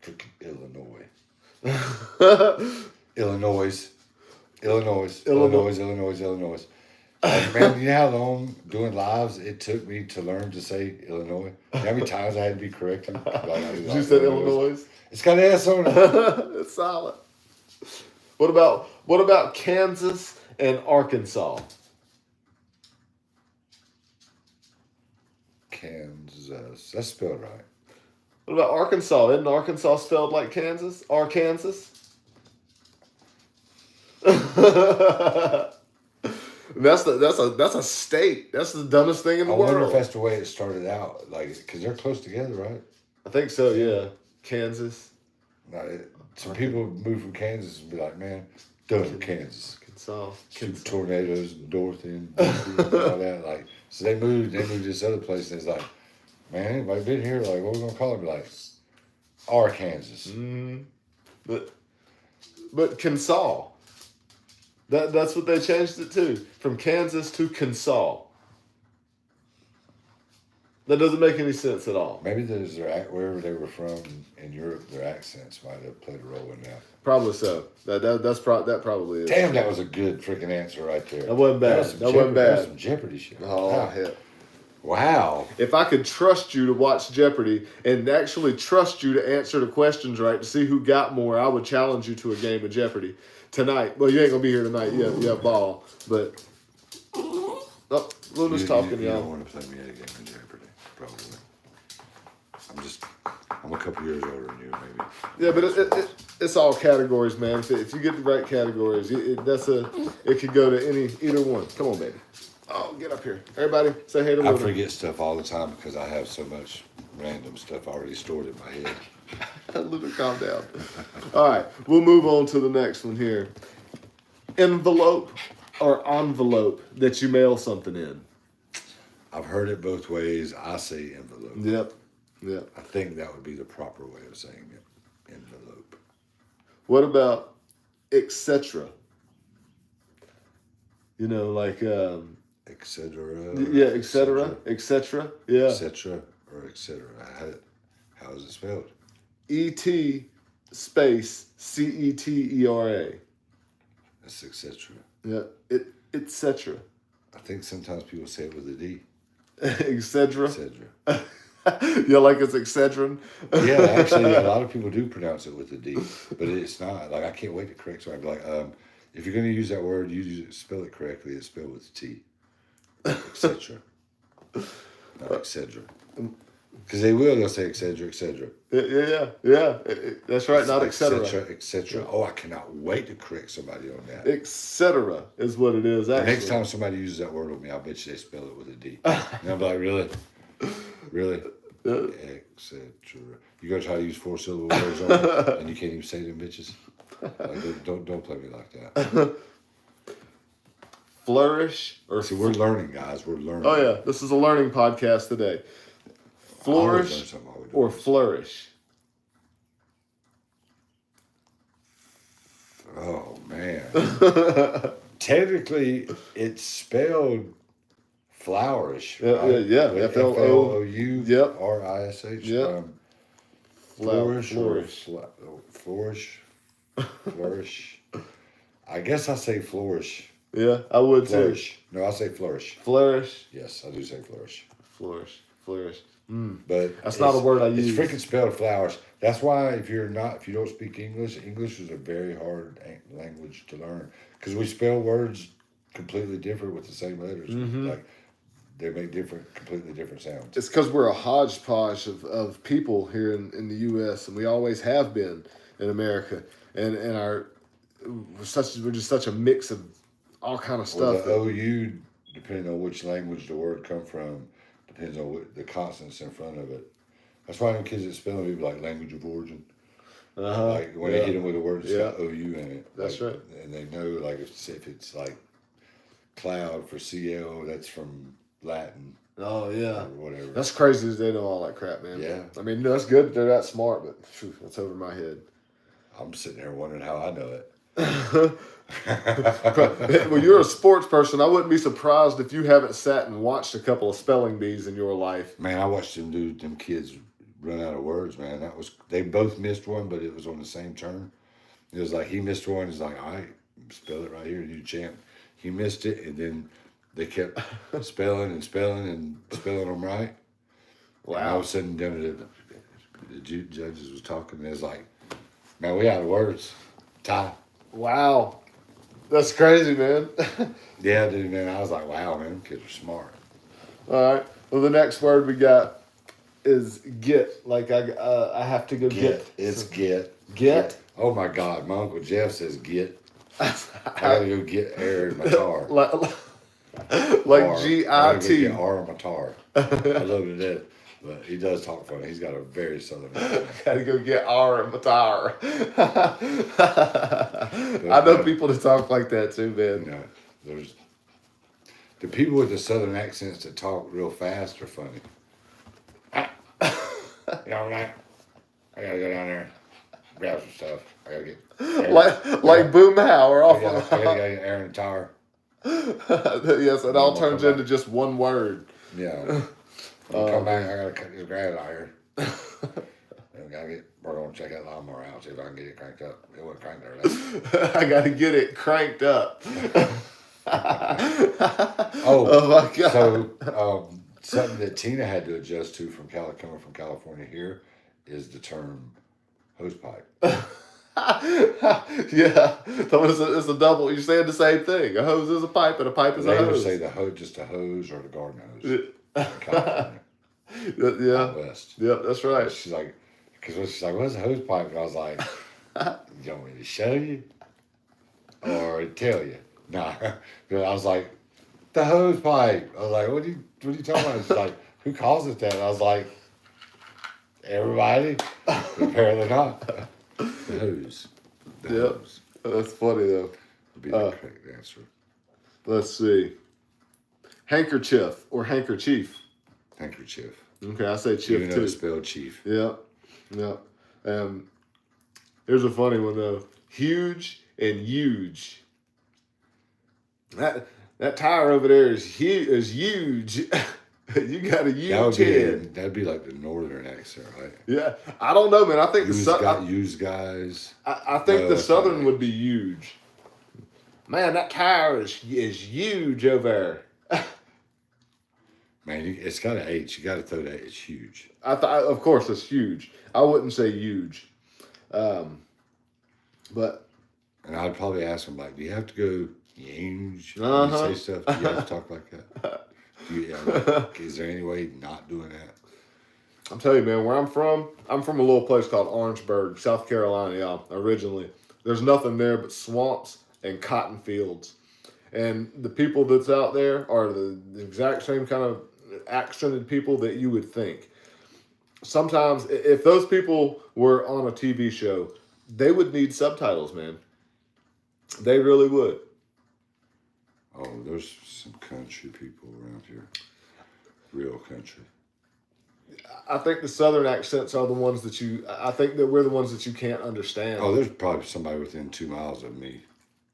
Freaking Illinois. Illinois. Like, man, you know how long doing lives it took me to learn to say Illinois? You know how many times I had to be corrected? You said Illinois? It's got an S on it. It's solid. What about Kansas and Arkansas? Kansas. That's spelled right. What about Arkansas? Isn't Arkansas spelled like Kansas? Arkansas? That's a state. That's the dumbest thing in the world. I wonder if that's the way it started out. Like, because they're close together, right? I think so, yeah. Kansas. Some people move from Kansas and be like, man, done Kansas. Kansas. Tornadoes north and all that. Like, so they moved to this other place and it's like, man, anybody been here? Like, what are we gonna call it? Like, Arkansas. But Kansas. That's what they changed it to. From Kansas to Kansas. That doesn't make any sense at all. Maybe there's wherever they were from in Europe, their accents might have played a role in that. Probably so. That probably is. Damn, that was a good freaking answer right there. That wasn't bad. That wasn't bad. That was some Jeopardy shit. Oh, hell. Wow. If I could trust you to watch Jeopardy and actually trust you to answer the questions right to see who got more, I would challenge you to a game of Jeopardy tonight. Well, you ain't gonna be here tonight. You have ball, but Luna's talking, you y'all. don't want to play me at a game of Jeopardy, probably. I'm a couple years older than you, maybe. Yeah, but it's all categories, man. If you get the right categories, it could go to either one. Come on, baby. Oh, get up here. Everybody, say hey to Luna. I forget stuff all the time because I have so much random stuff already stored in my head. Luna, calm down. All right, we'll move on to the next one here. Envelope or envelope that you mail something in? I've heard it both ways. I say envelope. Yep. I think that would be the proper way of saying it. Envelope. What about etc.? You know, like... etc. Yeah, etc. Etc. Yeah. Etc. or etc. How is it spelled? E-T space C-E-T-E-R-A. That's etc. Yeah, etc. I think sometimes people say it with a D. Etc. Etc. Yeah, like it's Excedrin. Yeah, actually, a lot of people do pronounce it with a D, but it's not. Like, I can't wait to correct somebody. Like, if you're going to use that word, spell it correctly. It's spelled with a T. Etc. Not etc. Because they'll say etc. etc. Yeah. That's right, not etc. etc. Oh, I cannot wait to correct somebody on that. Etc. is what it is, actually. The next time somebody uses that word with me, I'll bet you they spell it with a D. And I'm like, really? Really? Etc. You gonna try to use 4-syllable words on me, and you can't even say them bitches? Like, don't play me like that. Flourish or... See, we're learning, guys. We're learning. Oh, yeah. This is a learning podcast today. Flourish something always or does. flourish? Oh man. Technically, it's spelled flourish, right? Yeah. With FLO. Yep. FLOURISH. Yep. Flourish or Flourish. flourish, flourish. I guess I say flourish. Yeah, I would Flourish. No, I say flourish. too. Flourish. Yes, I do say flourish. Flourish. Flourish. But That's not a word I use. It's freaking spelled flowers. That's why if you don't speak English, English is a very hard language to learn because we spell words completely different with the same letters. Like they make completely different sounds. It's because we're a hodgepodge of people here in the U.S. and we always have been in America, and we're just such a mix of all kind of Well, stuff. the OU, depending on which language the word come from, depends on what the consonants in front of it. That's why them kids that spell it be like language of origin. Like when they hit them with a word that's got OU in it. That's right. And they know like if it's like cloud for CL, that's from Latin. Oh yeah, or whatever. that's crazy that they know all that crap, man. Yeah. I mean, that's good that they're that smart, but phew, that's over my head. I'm sitting there wondering how I know it. Well, you're a sports person. I wouldn't be surprised if you haven't sat and watched a couple of spelling bees in your life. Man, I watched them kids run out of words, man. They both missed one, but it was on the same turn. It was like he missed one, it's like, all right, spell it right here, you champ. He missed it, and then they kept spelling them right. Wow. And all of a sudden, the judges was talking, and it was like, man, we out of words. Tie. Wow. That's crazy, man. Yeah, dude, man. I was like, wow, man, them kids are smart. All right. Well, the next word we got is get. Like I have to go get. It's get. Get? Oh my God, my Uncle Jeff says get. I gotta go get air in my tar. Like GIT. I gotta go get R in my tar. I love it to death. But he does talk funny. He's got a very southern accent. Gotta go get R in my tire. I know people that talk like that too, man. You know, there's the people with the southern accents that talk real fast are funny. You know what? I gotta go down there, grab some stuff. I gotta get air. like Boom How or off. I gotta get air in the tire. Yes, it all turns into just one word. Yeah. When I come back, I gotta cut this grass out here. We're gonna check that lawnmower out, see if I can get it cranked up. It wasn't cranked there. I gotta get it cranked up. Oh my God. So something that Tina had to adjust to coming from California here is the term hose pipe. Yeah, it's a double. You're saying the same thing. A hose is a pipe, and a pipe is a hose. They either say just a hose or the garden hose. California. Yeah. West. Yep, that's right. She's like, she's like, what's a hose pipe? And I was like, you want me to show you or tell you? Nah. But I was like, the hose pipe. I was like, what are you talking about? She's like, who calls it that? And I was like, everybody. Apparently not. The hose. Hose. That's funny though. Would be the correct answer. Let's see. Handkerchief or handkerchief. Handkerchief. Okay, I say chief Even though too. it's spelled chief. Yeah. Here's a funny one though. Huge and huge. That tire over there is huge. You got a huge head. That'd be like the northern accent, right? Yeah, I don't know, man. I think Use guys. I think the southern would be huge. Man, that tire is huge over there. Man, it's got an H. You got to throw that. It's huge. Of course, it's huge. I wouldn't say huge, but. And I'd probably ask him like, "Do you have to go huge when you say stuff? Do you have to talk like that? Is there any way not doing that?" I'm telling you, man. Where I'm from a little place called Orangeburg, South Carolina. Yeah, originally, there's nothing there but swamps and cotton fields, and the people that's out there are the exact same kind of accented people that you would think. Sometimes, if those people were on a TV show, they would need subtitles, man. They really would. Oh, there's some country people around here. Real country. I think the Southern accents are the ones that I think that we're the ones that you can't understand. Oh, there's probably somebody within 2 miles of me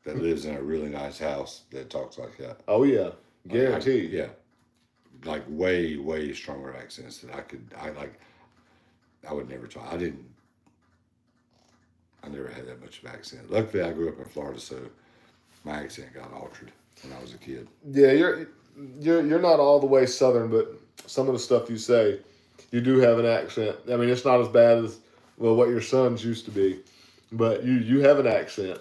that lives in a really nice house that talks like that. Oh yeah, Like, guaranteed. yeah, like way stronger accents that I would never try. I never had that much of an accent. Luckily, I grew up in Florida, so my accent got altered when I was a kid. Yeah, you're not all the way Southern, but some of the stuff you say, you do have an accent. I mean, it's not as bad as what your sons used to be, but you have an accent.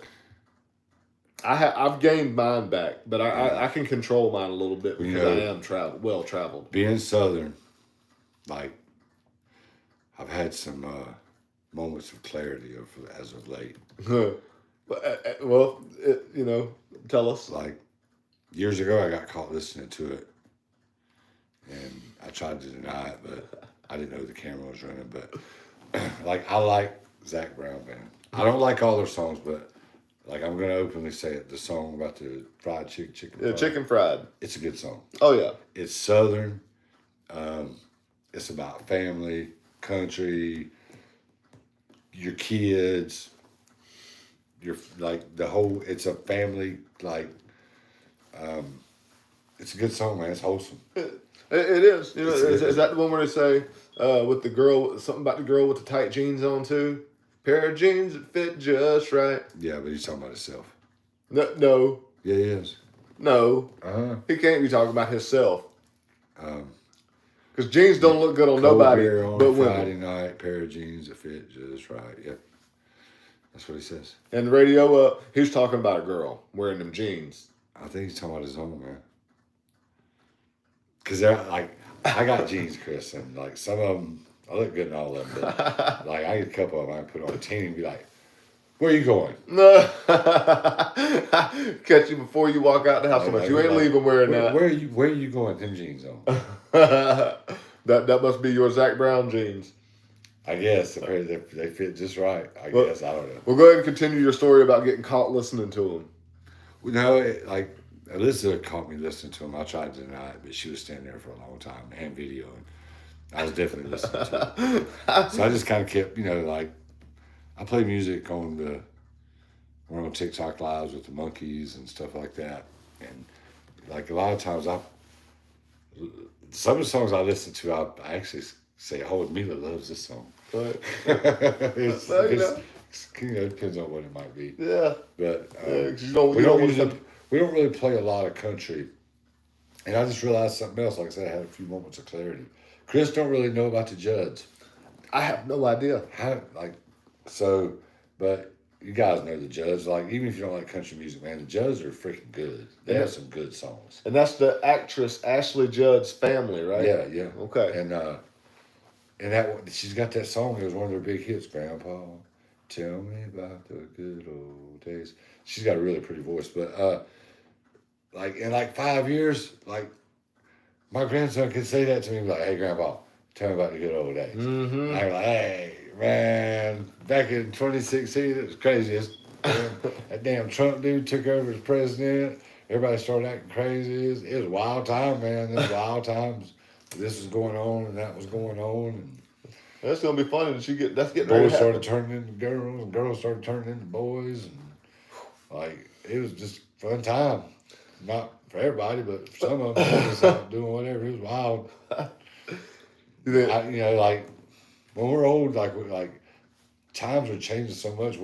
I've gained mine back, but I can control mine a little bit because I am well traveled. Being Southern, like I've had some moments of clarity as of late. Well, tell us. Like years ago, I got caught listening to it, and I tried to deny it, but I didn't know the camera was running. But like I like Zach Brown band. I don't like all their songs, but like I'm gonna openly say it. The song about the fried chicken fried. Chicken fried. It's a good song. Oh yeah. It's Southern. It's about family, country, your kids. You're like the whole. It's a family like. It's a good song, man. It's wholesome. It is. Is that the one where they say with the girl something about the girl with the tight jeans on too? Pair of jeans that fit just right. Yeah, but he's talking about himself. No. Yeah, he is. No. He can't be talking about himself. Because jeans don't look good on nobody but women. Friday night, pair of jeans that fit just right. Yep. That's what he says. And the radio, he's talking about a girl wearing them jeans. I think he's talking about his own, man. Because they're like, I got jeans, Chris, and like some of them, I look good in all of them, but like I get a couple of them, I put on a team and be like, where you going? No. Catch you before you walk out the house. Like, you ain't leaving wearing that. Where are you going with them jeans on? that must be your Zach Brown jeans. I guess they fit just right. I guess I don't know. We'll go ahead and continue your story about getting caught listening to them. Well, no, like Alyssa caught me listening to him. I tried to deny it, but she was standing there for a long time and videoing. I was definitely listening to it. So I just kind of kept, like I play music we're on TikTok lives with the monkeys and stuff like that, and like a lot of times some of the songs I listen to, I actually say, "Oh, Mila loves this song." Right. It depends on what it might be. Yeah. But we don't really play a lot of country, and I just realized something else. Like I said, I had a few moments of clarity. Chris don't really know about the Judds. I have no idea. But you guys know the Judds. Like, even if you don't like country music, man, the Judds are freaking good. They have some good songs. And that's the actress Ashley Judd's family, right? Yeah. Okay. And that she's got that song. It was one of their big hits. Grandpa, tell me about the good old days. She's got a really pretty voice, but like in like 5 years, like my grandson could say that to me, and be like, "Hey, Grandpa, tell me about the good old days." Mm-hmm. I'm like, "Hey, man, back in 2016, it was crazy. That damn Trump dude took over as president. Everybody started acting crazy. It was a wild time, man. It was wild times. This was going on and that was going on. And that's gonna be funny. That's getting boys started turning into girls and girls started turning into boys, and like it was just a fun time. Not for everybody, but for some of them, they just out doing whatever. It was wild. Like when we're old, like times are changing so much.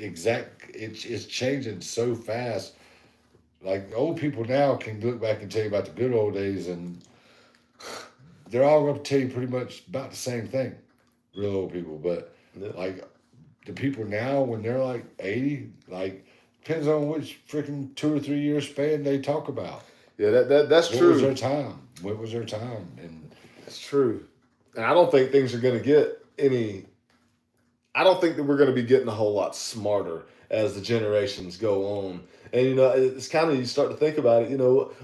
It's changing so fast. Like old people now can look back and tell you about the good old days, and they're all going to tell you pretty much about the same thing. Real old people, but like the people now when they're like 80, like depends on which freaking 2 or 3 year span they talk about. Yeah, that's true. What was their time? And that's true. And I don't think things are going to get any. I don't think that we're going to be getting a whole lot smarter as the generations go on. And it's kind of, you start to think about it.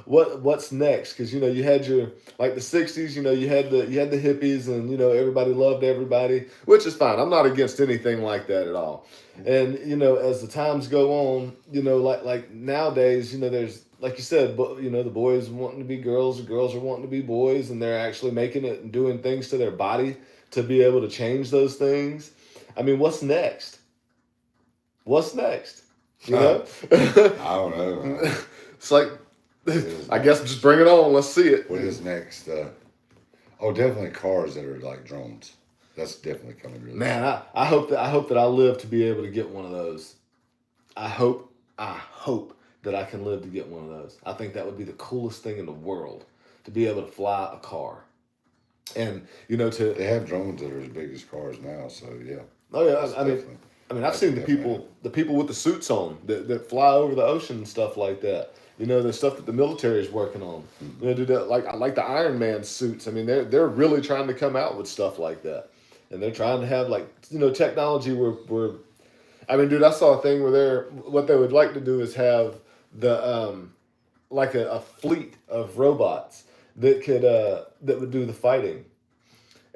What's next? Because you had your like the '60s. You had the hippies, and everybody loved everybody, which is fine. I'm not against anything like that at all. And as the times go on, like nowadays, there's like you said, but the boys wanting to be girls, the girls are wanting to be boys, and they're actually making it and doing things to their body to be able to change those things. I mean, what's next? What's next? You know? I don't know. It's like, I guess just bring it on. Let's see it. What is next? Definitely cars that are like drones. That's definitely coming really soon. Man, I hope that I live to be able to get one of those. I hope that I can live to get one of those. I think that would be the coolest thing in the world, to be able to fly a car. And they have drones that are as big as cars now, so yeah. Oh yeah, I mean I've seen the people with the suits on that fly over the ocean and stuff like that. The stuff that the military is working on. Mm-hmm. Do that, like I like the Iron Man suits. I mean, they're really trying to come out with stuff like that, and they're trying to have technology where I mean, dude, I saw a thing where what they would like to do is have the like a fleet of robots that would do the fighting.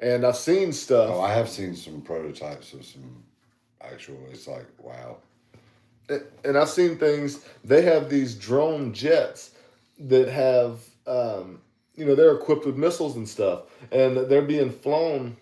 And I've seen stuff. Oh, I have seen some prototypes of some actual. It's like, wow. And I've seen things. They have these drone jets that have, they're equipped with missiles and stuff, and they're being flown.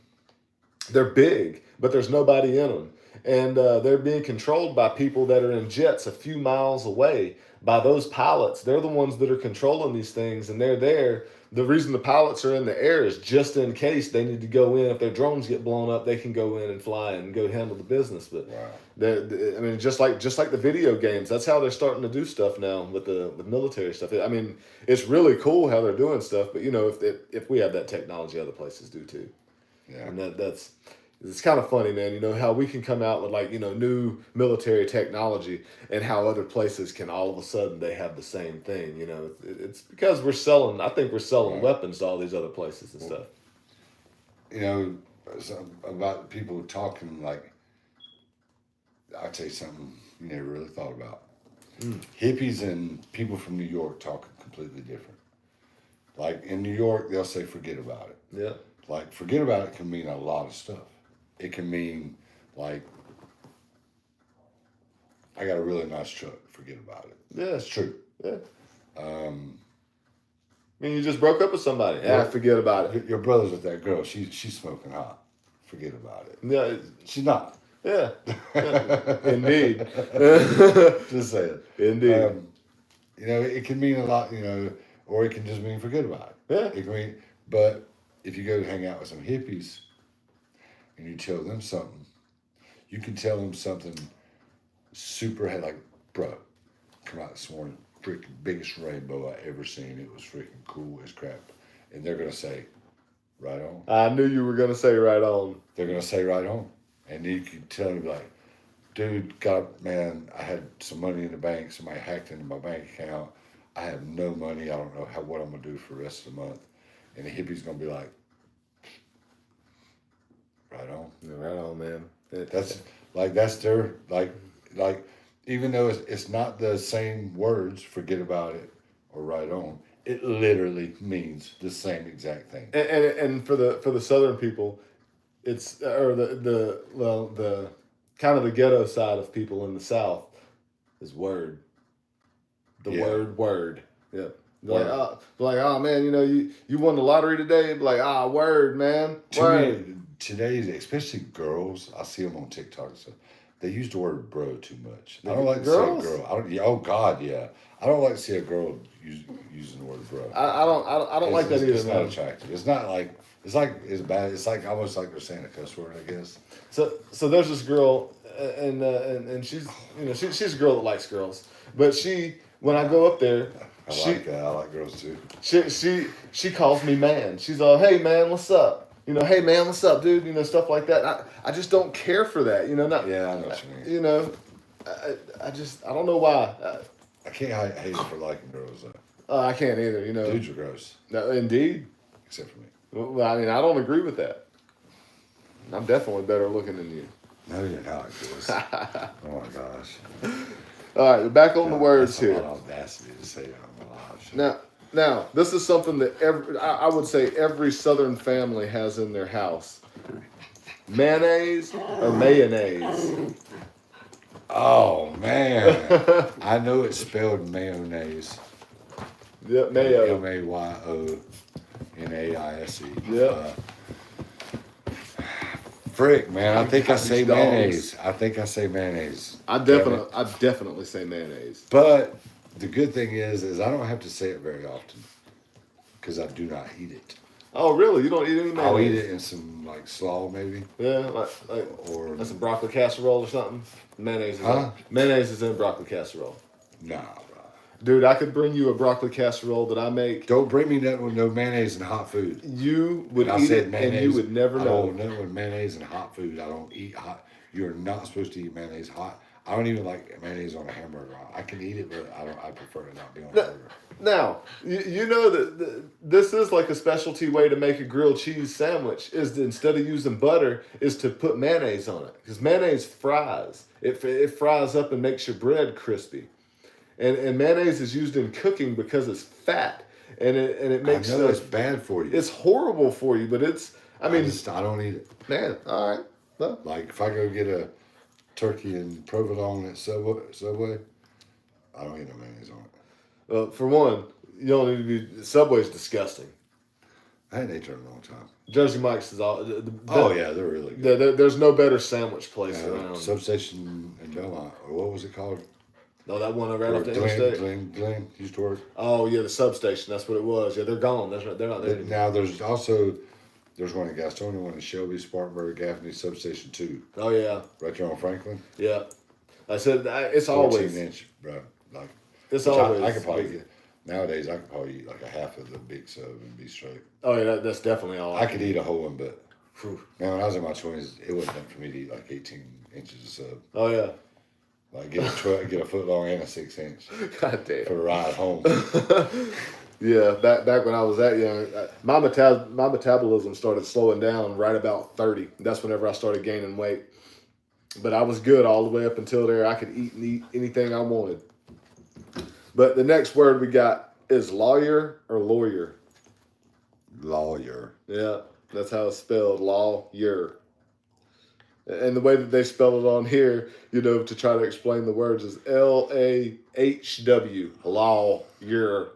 They're big, but there's nobody in them, and they're being controlled by people that are in jets a few miles away. By those pilots, they're the ones that are controlling these things, and they're there. The reason the pilots are in the air is just in case they need to go in. If their drones get blown up, they can go in and fly and go handle the business. But wow. I mean, just like the video games, that's how they're starting to do stuff now with the military stuff. I mean, it's really cool how they're doing stuff. But if we have that technology, other places do too. Yeah. And it's kind of funny, man. How we can come out with new military technology, and how other places can all of a sudden they have the same thing. It's because we're selling. I think we're selling weapons to all these other places and stuff. About people talking like, I'll tell you something you never really thought about. Hippies and people from New York talk completely different. Like in New York, they'll say forget about it. Yeah. Like forget about it can mean a lot of stuff. It can mean like, I got a really nice truck. Forget about it. Yeah, it's true. Yeah. I mean, you just broke up with somebody. Yeah, forget about it. Your brother's with that girl. She's smoking hot. Forget about it. Yeah, she's not. Yeah. Indeed. Just saying. Indeed. It can mean a lot. Or it can just mean forget about it. Yeah. It can mean, but if you go hang out with some hippies, and you tell them something, you can tell them something super like, bro, come out this morning, freaking biggest rainbow I ever seen. It was freaking cool as crap. And they're going to say, right on. I knew you were going to say right on. They're going to say right on. And you can tell them like, dude, man, I had some money in the bank. Somebody hacked into my bank account. I have no money. I don't know what I'm going to do for the rest of the month. And the hippie's going to be like, right on. Yeah, right on, man. That's their, even though it's not the same words, forget about it or right on, it literally means the same exact thing. And for the Southern people, it's the kind of the ghetto side of people in the South is word. Word. Yeah. Oh man, you won the lottery today. Like, word, man. Word. Today's, especially girls, I see them on TikTok and stuff. They use the word bro too much. I don't like to say a girl. Oh God, yeah. I don't like to see a girl using the word bro. I don't like that either. It's not attractive. It's not like it's bad. It's like almost like they're saying a cuss word, I guess. So there's this girl, and she's she's a girl that likes girls, but when I go up there, I like girls too. She calls me man. She's all, hey man, what's up? Hey man, what's up, dude? Stuff like that. I just don't care for that. Yeah, I know what you mean. I don't know why. I can't hate her for liking girls though. I can't either. Dudes are gross. No, indeed. Except for me. Well, I mean, I don't agree with that. I'm definitely better looking than you. No, you're not, Chris. Oh my gosh. All right, back on the words here. That's a lot of audacity to say that on a live show. Now, this is something that I would say every Southern family has in their house. Mayonnaise or mayonnaise? Oh, man. I know it's spelled mayonnaise, Yep, mayo. MAYONAISE. Yep. Frick, man, I think I say Dogs. mayonnaise. I think I say mayonnaise. I definitely say mayonnaise. But the good thing is I don't have to say it very often because I do not eat it. Oh, really? You don't eat any mayonnaise? I'll eat it in some like slaw maybe. Yeah, like Or that's a broccoli casserole or something. Mayonnaise is in broccoli casserole. nah, bro. Dude, I could bring you a broccoli casserole that I make. Don't bring me nothing with no mayonnaise and hot food. You would eat it and you would never know. I don't know with mayonnaise and hot food. I don't eat hot. You're not supposed to eat mayonnaise hot. I don't even like mayonnaise on a hamburger. I can eat it, but I prefer it not be on a burger. Now, you know that this is like a specialty way to make a grilled cheese sandwich is to, instead of using butter, is to put mayonnaise on it. Because mayonnaise fries. It fries up and makes your bread crispy. And mayonnaise is used in cooking because it's fat. And it makes I know it's bad for you. It's horrible for you, but it's, I mean. I don't eat it. Man, all right. Well. Like if I go get a turkey and provolone at Subway, I don't eat no mayonnaise on it. For one, you don't need to be. Subway's disgusting. I hadn't eaten in a long time. Jersey Mike's is all. Yeah, they're really good. There's no better sandwich place around. Substation in Belmont, or what was it called? No, that one right off the interstate. Glenn used to work. Oh yeah, the substation. That's what it was. Yeah, they're gone. They're not there anymore. Now there's one in Gastonia, one in Shelby, Spartanburg, Gaffney, Substation 2. Oh yeah. Right there on Franklin. Yeah. I said it's 14 always. inch, bro. Like it's always. I could probably get. Nowadays, I could probably eat like a half of the big sub and be straight. Oh yeah, that's definitely all. I could eat a whole one, but man, when I was in my 20s, it wasn't enough for me to eat like 18 inches of sub. Oh yeah. Like get a foot long and a 6 inch. God damn. For a ride home. Yeah, back when I was that young, my metabolism started slowing down right about 30. That's whenever I started gaining weight. But I was good all the way up until there. I could eat and eat anything I wanted. But the next word we got is lawyer or lawyer. Lawyer. Yeah, that's how it's spelled, lawyer. And the way that they spell it on here, to try to explain the words is LAHW, lawyer.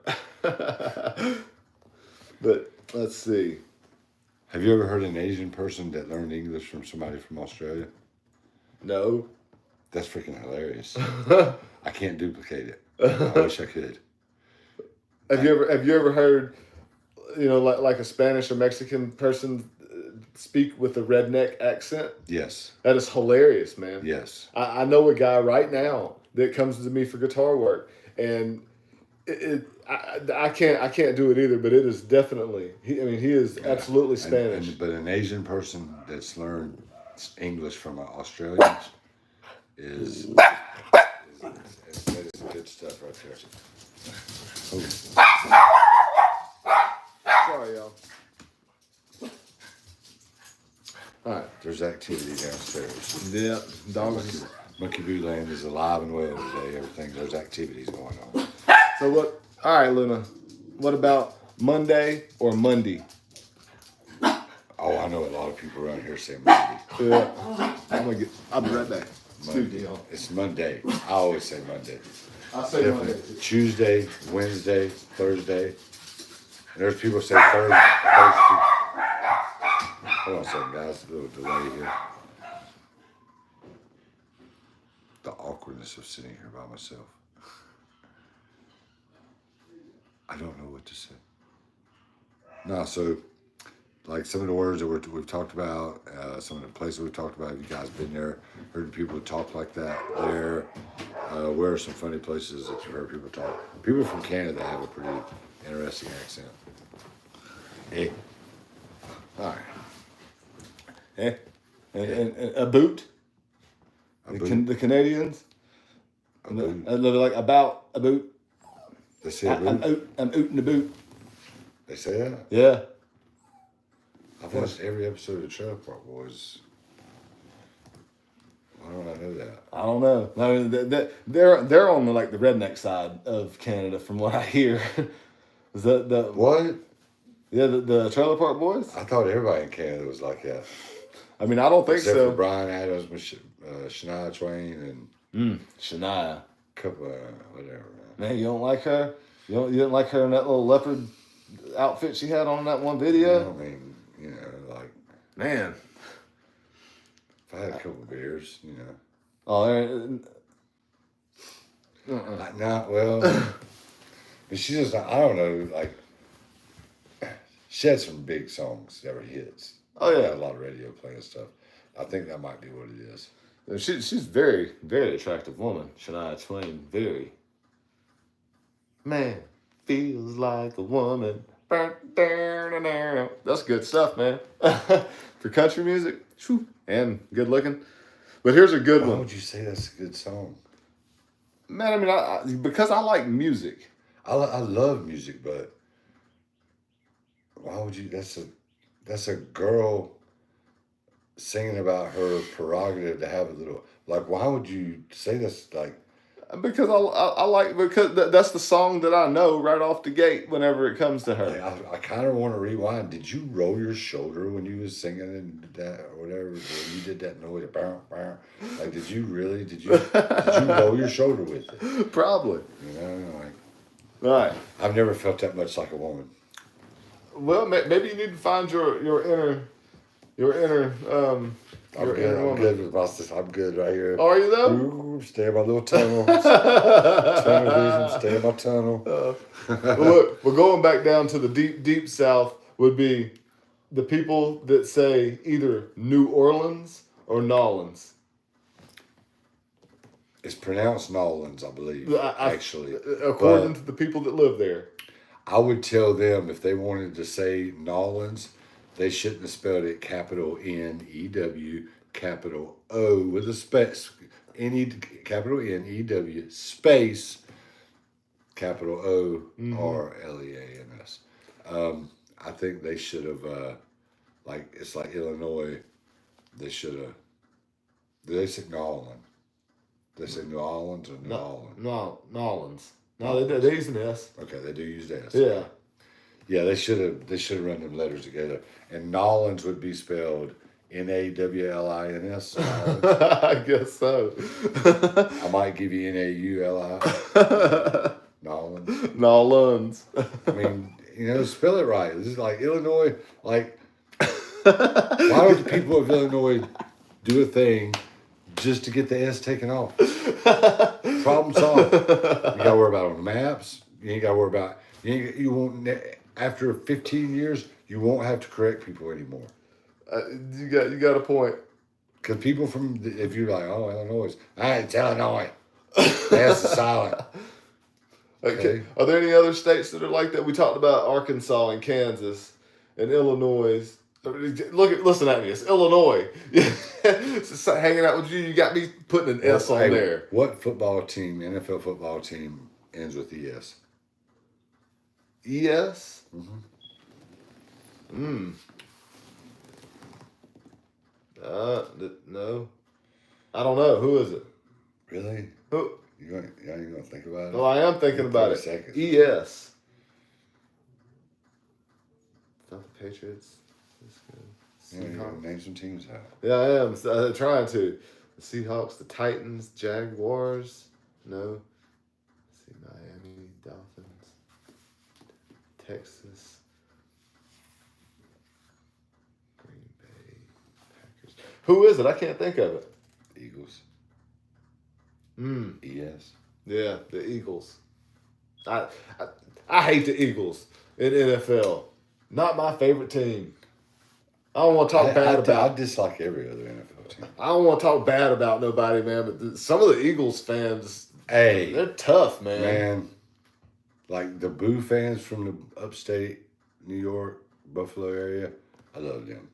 But let's see. Have you ever heard an Asian person that learned English from somebody from Australia? No. That's freaking hilarious. I can't duplicate it. I wish I could. Have you ever heard, like a Spanish or Mexican person speak with a redneck accent? Yes. That is hilarious, man. Yes. I know a guy right now that comes to me for guitar work, and I can't do it either, but it is definitely he is absolutely Spanish. But an Asian person that's learned English from an Australian is good stuff right there. Oh. Sorry, y'all. All right. There's activity downstairs. Yeah, dogs. Monkey Boo Land is alive and well today. There's activities going on. So what? All right, Luna. What about Monday or Monday? Oh, I know a lot of people around here say Monday. Yeah. I'll be right back. Monday. It's Monday. I always say Monday. I say Monday. Tuesday, Wednesday, Thursday. And there's people say Thursday. Hold on a second, guys. A little delay here. The awkwardness of sitting here by myself. I don't know what to say. No, so like some of the words that we've talked about, some of the places we've talked about. Have you guys been there? Heard people talk like that there? Where are some funny places that you've heard people talk? People from Canada have a pretty interesting accent. Hey. All right. Hey. And a boot. The Canadians. A boot. Like about a boot. They say a boot? I'm ootin' the boot. They say that? Yeah. I've watched every episode of the Trailer Park Boys. Why don't I know that? I don't know. I mean, they're on the redneck side of Canada, from what I hear. Is that the what? Yeah, the Trailer Park Boys. I thought everybody in Canada was like that. I mean, I don't think Except so. for Brian Adams, Shania Twain, and Shania. Couple, whatever. Man, you don't like her? You didn't like her in that little leopard outfit she had on in that one video? I mean, like, Man. if I had a couple beers, Oh, Like, nah, well, but she just, I don't know, like, she had some big songs that were hits. Oh, yeah. Had a lot of radio play and stuff. I think that might be what it is. She's very, very attractive woman, Shania Twain. Very. Man, feels like a woman. That's good stuff, man. For country music, and good looking. But here's a good Why one. would you say that's a good song? Man, I mean, because I like music. I love music, but why would you? That's a girl singing about her prerogative to have a little. Like, why would you say that's like? Because I like, because that's the song that I know right off the gate whenever it comes to her. I kind of want to rewind. Did you roll your shoulder when you was singing and that or whatever? When you did that noise, like, did you really? Did you roll your shoulder with it? Probably. Like. Right. I've never felt that much like a woman. Well, maybe you need to find your inner I'm good with my. I'm good right here. Are you though? Ooh, stay in my little tunnel. Tunnel vision. Stay in my tunnel. Look, we're going back down to the deep south. Would be the people that say either New Orleans or Nolans. It's pronounced Nolans, I believe. Actually, according to the people that live there. I would tell them if they wanted to say Nolans, they shouldn't have spelled it capital N-E-W, capital O with a space, capital N-E-W, space, capital O-R-L-E-A-N-S. I think they should have, it's like Illinois, they should have, do they say Nolans? They say New Orleans or New Orleans? No, Nolans. No, they use an S. Okay, they do use the S. Yeah. Yeah, they should have run them letters together. And Nolans would be spelled N-A-W-L-I-N-S. I guess so. I might give you N-A-U-L-I. Nolans. Nolans. I mean, spell it right. This is like Illinois. Like, why would the people of Illinois do a thing just to get the S taken off? Problem solved. You gotta worry about it on the maps. You ain't gotta worry about. You won't. After 15 years, you won't have to correct people anymore. You got a point. Because people if you're like, oh, Illinois, it's Illinois. That's silent. Okay. Are there any other states that are like that? We talked about Arkansas and Kansas and Illinois. Listen at me. It's Illinois. It's hanging out with you. You got me putting an S on there. What NFL football team ends with ES? ES? No. I don't know. Who is it? Really? Who? You ain't gonna think about it? No, I am thinking about it. Seconds. ES. Not the Patriots. Yeah, you gotta name some teams out. Yeah, I am. I'm trying to. The Seahawks, the Titans, Jaguars. No. Let's see, Miami, Dolphins, Texas, Green Bay, Packers. Who is it? I can't think of it. Eagles. ES. Yeah, the Eagles. I hate the Eagles in NFL. Not my favorite team. I don't want to talk bad about. I dislike every other NFL team. I don't want to talk bad about nobody, man. But some of the Eagles fans, they're tough, man. Man, like the Boo fans from the upstate New York, Buffalo area, I love them.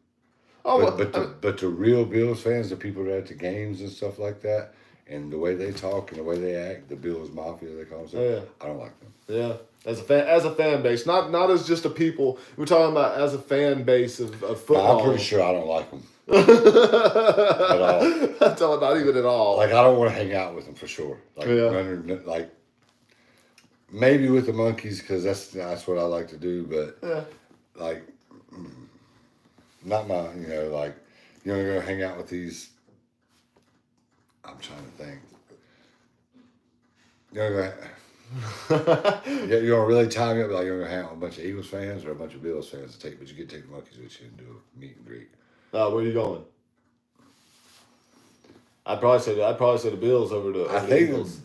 Oh, but the real Bills fans, the people that are at the games and stuff like that, and the way they talk and the way they act, the Bills Mafia, they call themselves. Yeah. I don't like them. Yeah, as a fan base, not as just a people. We're talking about as a fan base of football. No, I'm pretty sure I don't like them at all. I'm telling not even at all. Like, I don't want to hang out with them for sure. Like, maybe with the monkeys because that's what I like to do. But like, not my. Like, you're gonna hang out with these. I'm trying to think. Yeah, you're gonna really tie me up like you're gonna hang out with a bunch of Eagles fans or a bunch of Bills fans to take, but you get to take the monkeys with you and do a meet and greet. Where are you going? I'd probably say the Bills over the Eagles.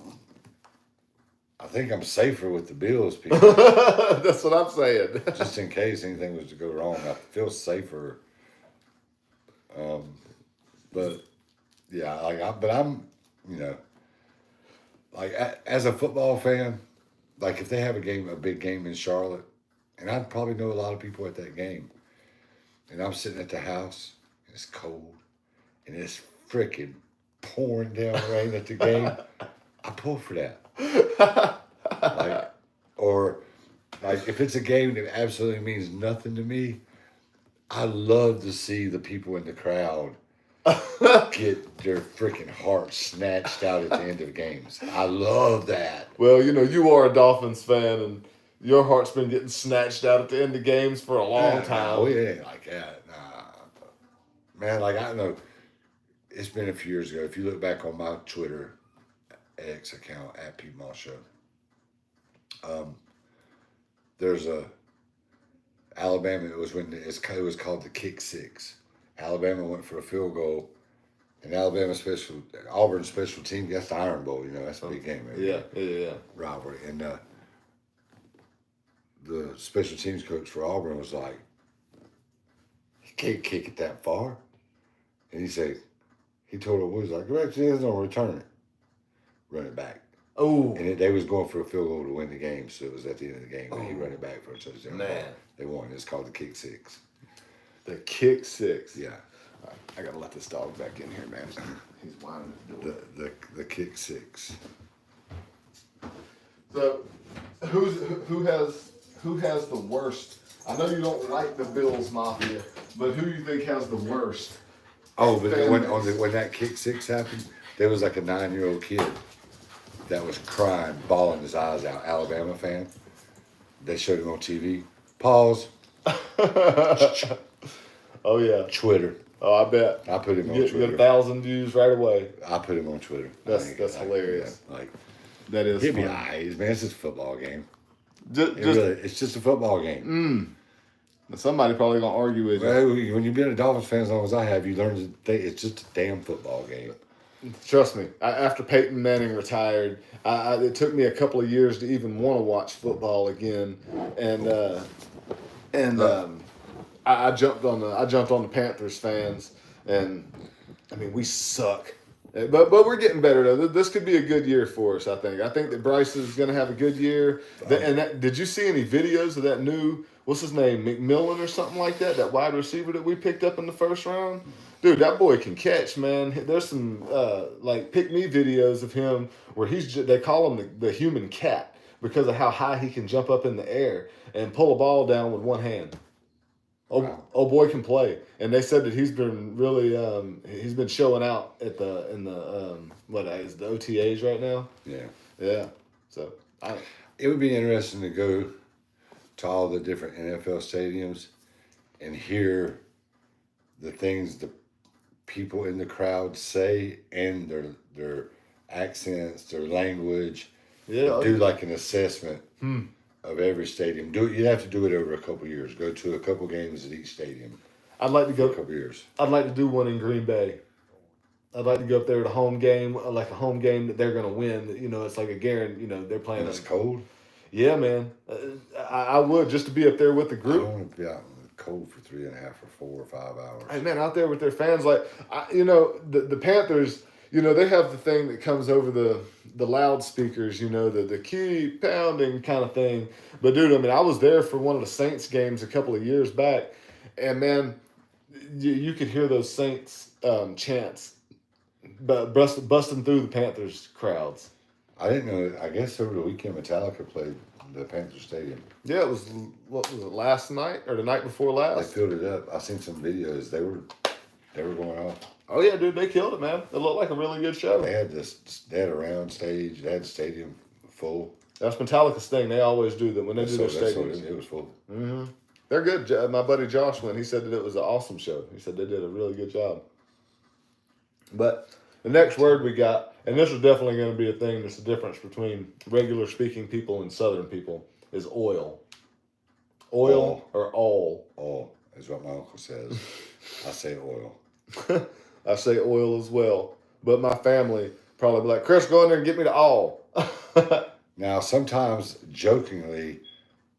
I think I'm safer with the Bills people, That's what I'm saying. just in case anything was to go wrong. I feel safer. But yeah, but I'm, you know, like as a football fan, like if they have a big game in Charlotte, and I probably know a lot of people at that game, and I'm sitting at the house, and it's cold, and it's freaking pouring down rain at the game, I pull for that. Like, or like if it's a game that absolutely means nothing to me, I love to see the people in the crowd get their freaking hearts snatched out at the end of games. I love that. Well, you are a Dolphins fan, and your heart's been getting snatched out at the end of games for a long time. No, it ain't like that. Nah. Man, like I know it's been a few years ago. If you look back on my Twitter X account at PeteMossShow, there's a Alabama. It was called the kick six. Alabama went for a field goal, and Auburn special team. That's the Iron Bowl. That's a big game. Right? Yeah. Rivalry, and the special teams coach for Auburn was like, "You can't kick it that far," and he told her, "Was like, actually, he's gonna return it, run it back." Oh, And they was going for a field goal to win the game, so it was at the end of the game. And he ran it back for a touchdown. Man. They won. It's called the kick six. the kick six. Yeah. All right, I gotta let this dog back in here, man. He's whining at the door. The kick six. So, who has the worst? I know you don't like the Bills Mafia, but who do you think has the worst? Oh, but when that kick six happened, there was like a 9-year-old kid that was crying, bawling his eyes out. Alabama fan. They showed him on TV. Pause. Oh yeah. Twitter. Oh, I bet. I put him on You Twitter. get 1,000 views right away. I put him on Twitter. That's hilarious. That is. He'll be funny. eyes, man. It's just a football game. Just It's just a football game. somebody probably gonna argue with you. Well, when you've been a Dolphins fan as long as I have, you learn to think it's just a damn football game. Trust me. After Peyton Manning retired, it took me a couple of years to even want to watch football again, I jumped on the Panthers fans, and I mean we suck, but we're getting better though. This could be a good year for us. I think that Bryce is going to have a good year. Did you see any videos of that new, what's his name, McMillan or something like that? That wide receiver that we picked up in the first round. Dude, that boy can catch, man. There's some pick me videos of him where they call him the human cat because of how high he can jump up in the air and pull a ball down with one hand. Oh boy can play, and they said that he's been really he's been showing out in the OTAs right now. Yeah. So it would be interesting to go to all the different NFL stadiums and hear the things the people in the crowd say and their accents, their language. Yeah. Do like an assessment of every stadium. You'd have to do it over a couple years. Go to a couple games at each stadium. I'd like to go a couple years. I'd like to do one in Green Bay. I'd like to go up there to a home game, like a home game that they're gonna win. It's like a guarantee. They're playing. And it's cold. Yeah, man. I would just to be up there with the I group. don't want to be out in the cold for 3.5 or 4 or 5 hours. Hey, man, out there with their fans, the Panthers. They have the thing that comes over the loudspeakers. The keep pounding kind of thing. But dude, I mean, I was there for one of the Saints games a couple of years back, and man, you could hear those Saints chants, but busting through the Panthers crowds. I didn't know. I guess over the weekend, Metallica played the Panther Stadium. Yeah, it was. What was it? Last night or the night before last? They filled it up. I seen some videos. They were going off. Oh yeah, dude, they killed it, man. It looked like a really good show. They had a round stage. They had the stadium full. That's Metallica's thing. They always do that when they do their stadiums. It was full. Mm-hmm. They're good. My buddy Josh went. He said that it was an awesome show. He said they did a really good job. But the next word we got And this is definitely going to be a thing that's the difference between regular speaking people and Southern people is oil. Oil or all? Oil is what my uncle says. I say oil. I say oil as well. But my family probably be like, Chris, go in there and get me the all. Now, sometimes jokingly,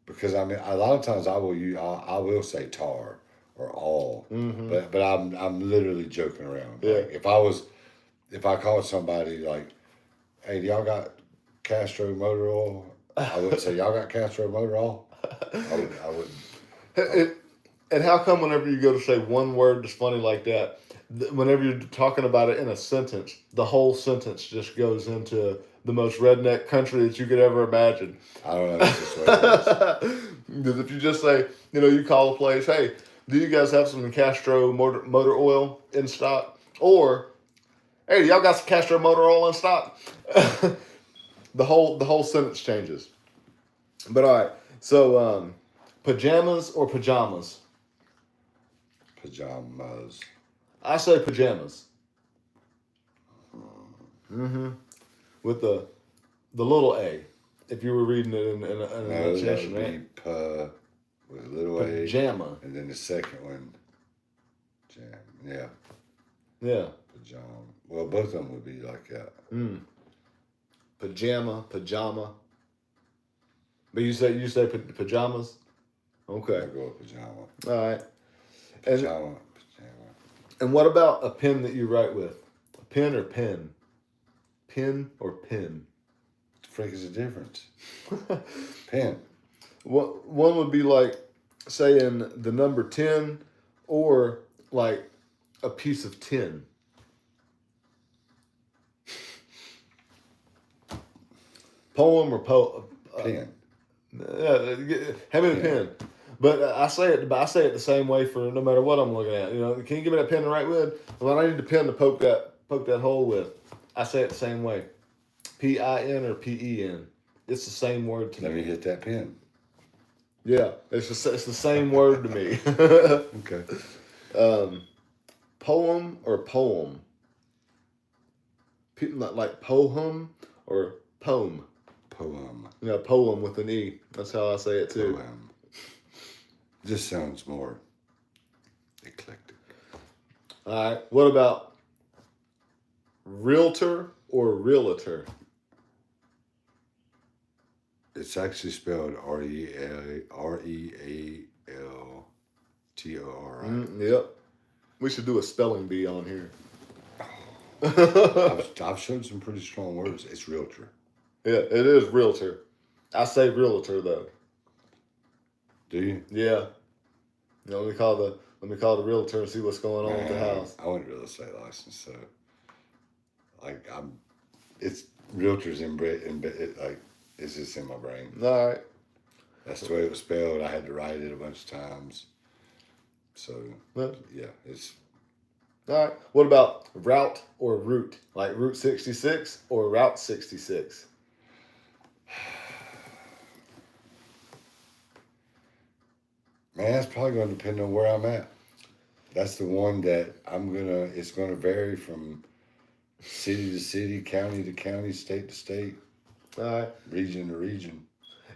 because I mean, a lot of times I will say tar or all, but I'm literally joking around. Yeah. Like if I called somebody like, hey, do y'all got Castro motor oil? I wouldn't say y'all got Castro motor oil. I wouldn't. And how come whenever you go to say one word that's funny like that, whenever you're talking about it in a sentence, the whole sentence just goes into the most redneck country that you could ever imagine. I don't know. That's just what it is. Because if you just say, you call a place, hey, do you guys have some Castro motor oil in stock? Or, hey, do y'all got some Castro motor oil in stock? the whole sentence changes. But all right, so pajamas or pajamas? Pajamas. I say pajamas. With the little a, if you were reading it in No, enunciation, that would right? be with a little Pajama. A, and then the second one, jam. Yeah. Yeah. Pajama. Well, both of them would be like that. Pajama. But you say pajamas. Okay. I'll go with pajama. All right. Pajama. And what about a pen that you write with? A pen or pen? Pen or pen? What the frick is the difference? Pen. One would be like saying the number 10 or like a piece of tin. Poem or Pen. Hand me the pen. But I say it the same way for no matter what I'm looking at. Can you give me that pen to write with? Well, I need the pen to poke that hole with. I say it the same way. P-I-N or P-E-N. It's the same word to me. Let me hit that pen. Yeah, it's the same word to me. Okay. Poem or poem? Like poem or poem? Poem. Poem with an E. That's how I say it too. Poem. Just sounds more eclectic. All right. What about realtor or realtor? It's actually spelled R-E-A-L-T-O-R. Right? Yep. We should do a spelling bee on here. I've showed some pretty strong words. It's realtor. Yeah, it is realtor. I say realtor though. Do you? Yeah. Let me call the realtor and see what's going on with the house. I went real estate license, so it's realtors it's just in my brain. All right. That's the way it was spelled. I had to write it a bunch of times. So yeah, it's. All right. What about route or route? Like Route 66 or Route 66? Man, that's probably going to depend on where I'm at. That's the one that it's going to vary from city to city, county to county, state to state, All right. region to region.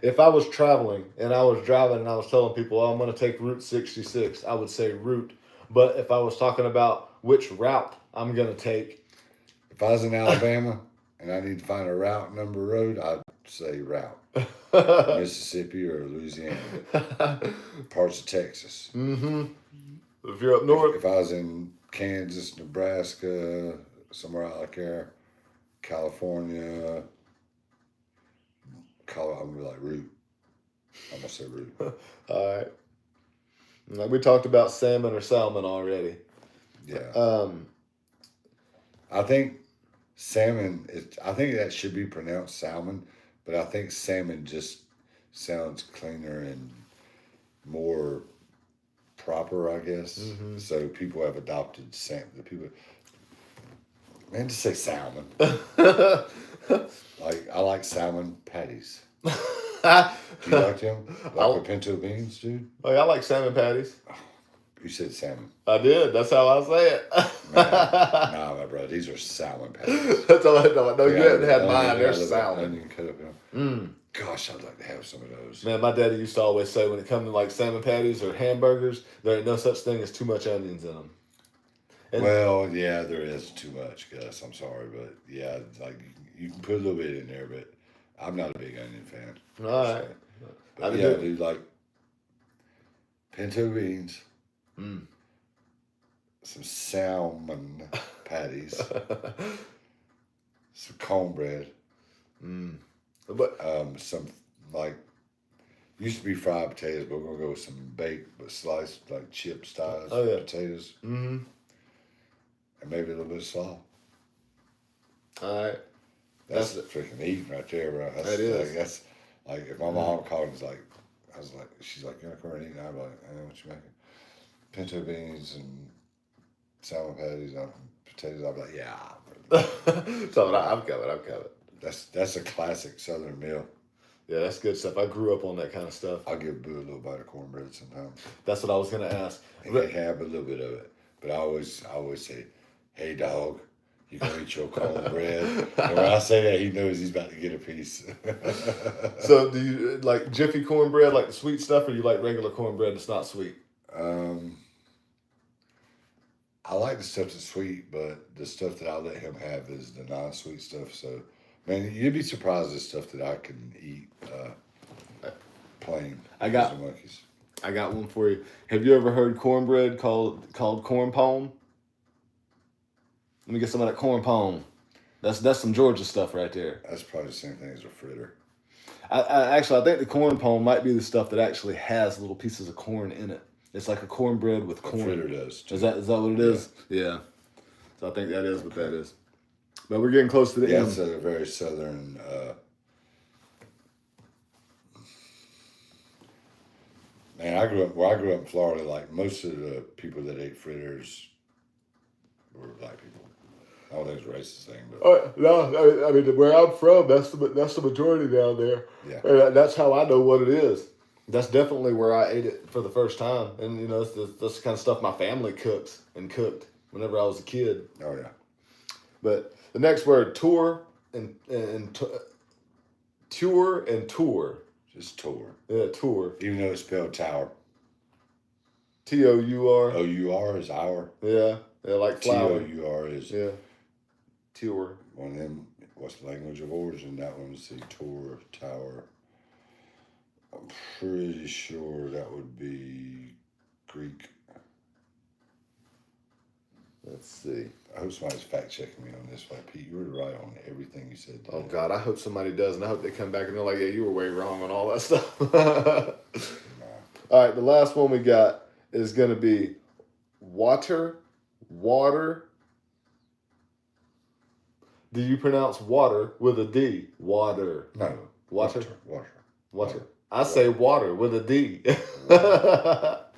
If I was traveling and I was driving and I was telling people, I'm going to take Route 66, I would say route. But if I was talking about which route I'm going to take. If I was in Alabama and I need to find a route number road, I'd say route. Mississippi or Louisiana. Parts of Texas. Mm-hmm. If you're up north. If I was in Kansas, Nebraska, somewhere out like there, California, I'm going to be like route. I'm going to say route. All right. Like we talked about salmon or salmon already. Yeah. I think salmon I think that should be pronounced salmon, but I think salmon just sounds cleaner and more proper, I guess. Mm-hmm. So people have adopted salmon. Man, just say salmon. I like salmon patties. Do you like them? Like the pinto beans, dude? I like salmon patties. Oh, You said salmon. I did. That's how I say it. Man, nah, my brother. These are salmon patties. That's all I know. No, you hadn't had mine. They're They're salmon. onion cut up. Gosh, I'd like to have some of those. Man, my daddy used to always say when it comes to like salmon patties or hamburgers, there ain't no such thing as too much onions in them. And Well, yeah, there is too much, Gus. I'm sorry, but yeah, like you can put a little bit in there, but I'm not a big onion fan. all right. But yeah, dude, like pinto beans, some salmon patties, some cornbread, But some like used to be fried potatoes, but we're gonna go with some baked but sliced like chip styles potatoes. mm-hmm. And maybe a little bit of salt. All right. That's freaking eating right there, bro. That is. Like, that's like if my mom called and was like, she's like, you want to come and eat? And I'm like, I know what you're making. Pinto beans and salmon patties and potatoes. I'm like, yeah. So I'm covered. That's a classic Southern meal. Yeah, that's good stuff. I grew up on that kind of stuff. I'll give Boo a little bite of cornbread sometimes. That's what I was gonna ask. He can have a little bit of it, but I always say, hey dog, you gonna eat your cornbread? And when I say that, he knows he's about to get a piece. So do you like Jiffy cornbread, like the sweet stuff, or you like regular cornbread that's not sweet? I like the stuff that's sweet, but the stuff that I let him have is the non-sweet stuff. So, man, you'd be surprised at the stuff that I can eat plain. I got one for you. Have you ever heard cornbread called corn pone? Let me get some of that corn pone. That's some Georgia stuff right there. That's probably the same thing as a fritter. I think the corn pone might be the stuff that actually has little pieces of corn in it. It's like a cornbread with corn. A fritter does too. Is that what it is? Yeah. So I think that is what that is. But we're getting close to the end. That's a very southern. Man, I grew up in Florida. Like most of the people that ate fritters were black people. I don't think it's a racist thing, but No, I mean where I'm from, that's the majority down there. Yeah, and that's how I know what it is. That's definitely where I ate it for the first time, and that's the kind of stuff my family cooks and cooked whenever I was a kid. Oh yeah. But the next word, tour and tour. Just tour. Yeah, tour. Even though it's spelled tower. Tour. O-U-R is our. Yeah, like flower. T-O-U-R is. Yeah. Tour. One of them, what's the language of origin? That one's the tour, tower. I'm pretty sure that would be Greek. Let's see. I hope somebody's fact checking me on this. Like, Pete, you were right on everything you said today. Oh, God, I hope somebody does, and I hope they come back and they're like, yeah, you were way wrong on all that stuff. All right, the last one we got is going to be water. Do you pronounce water with a D? Water. No. Water. Water. I say water with a D. Hold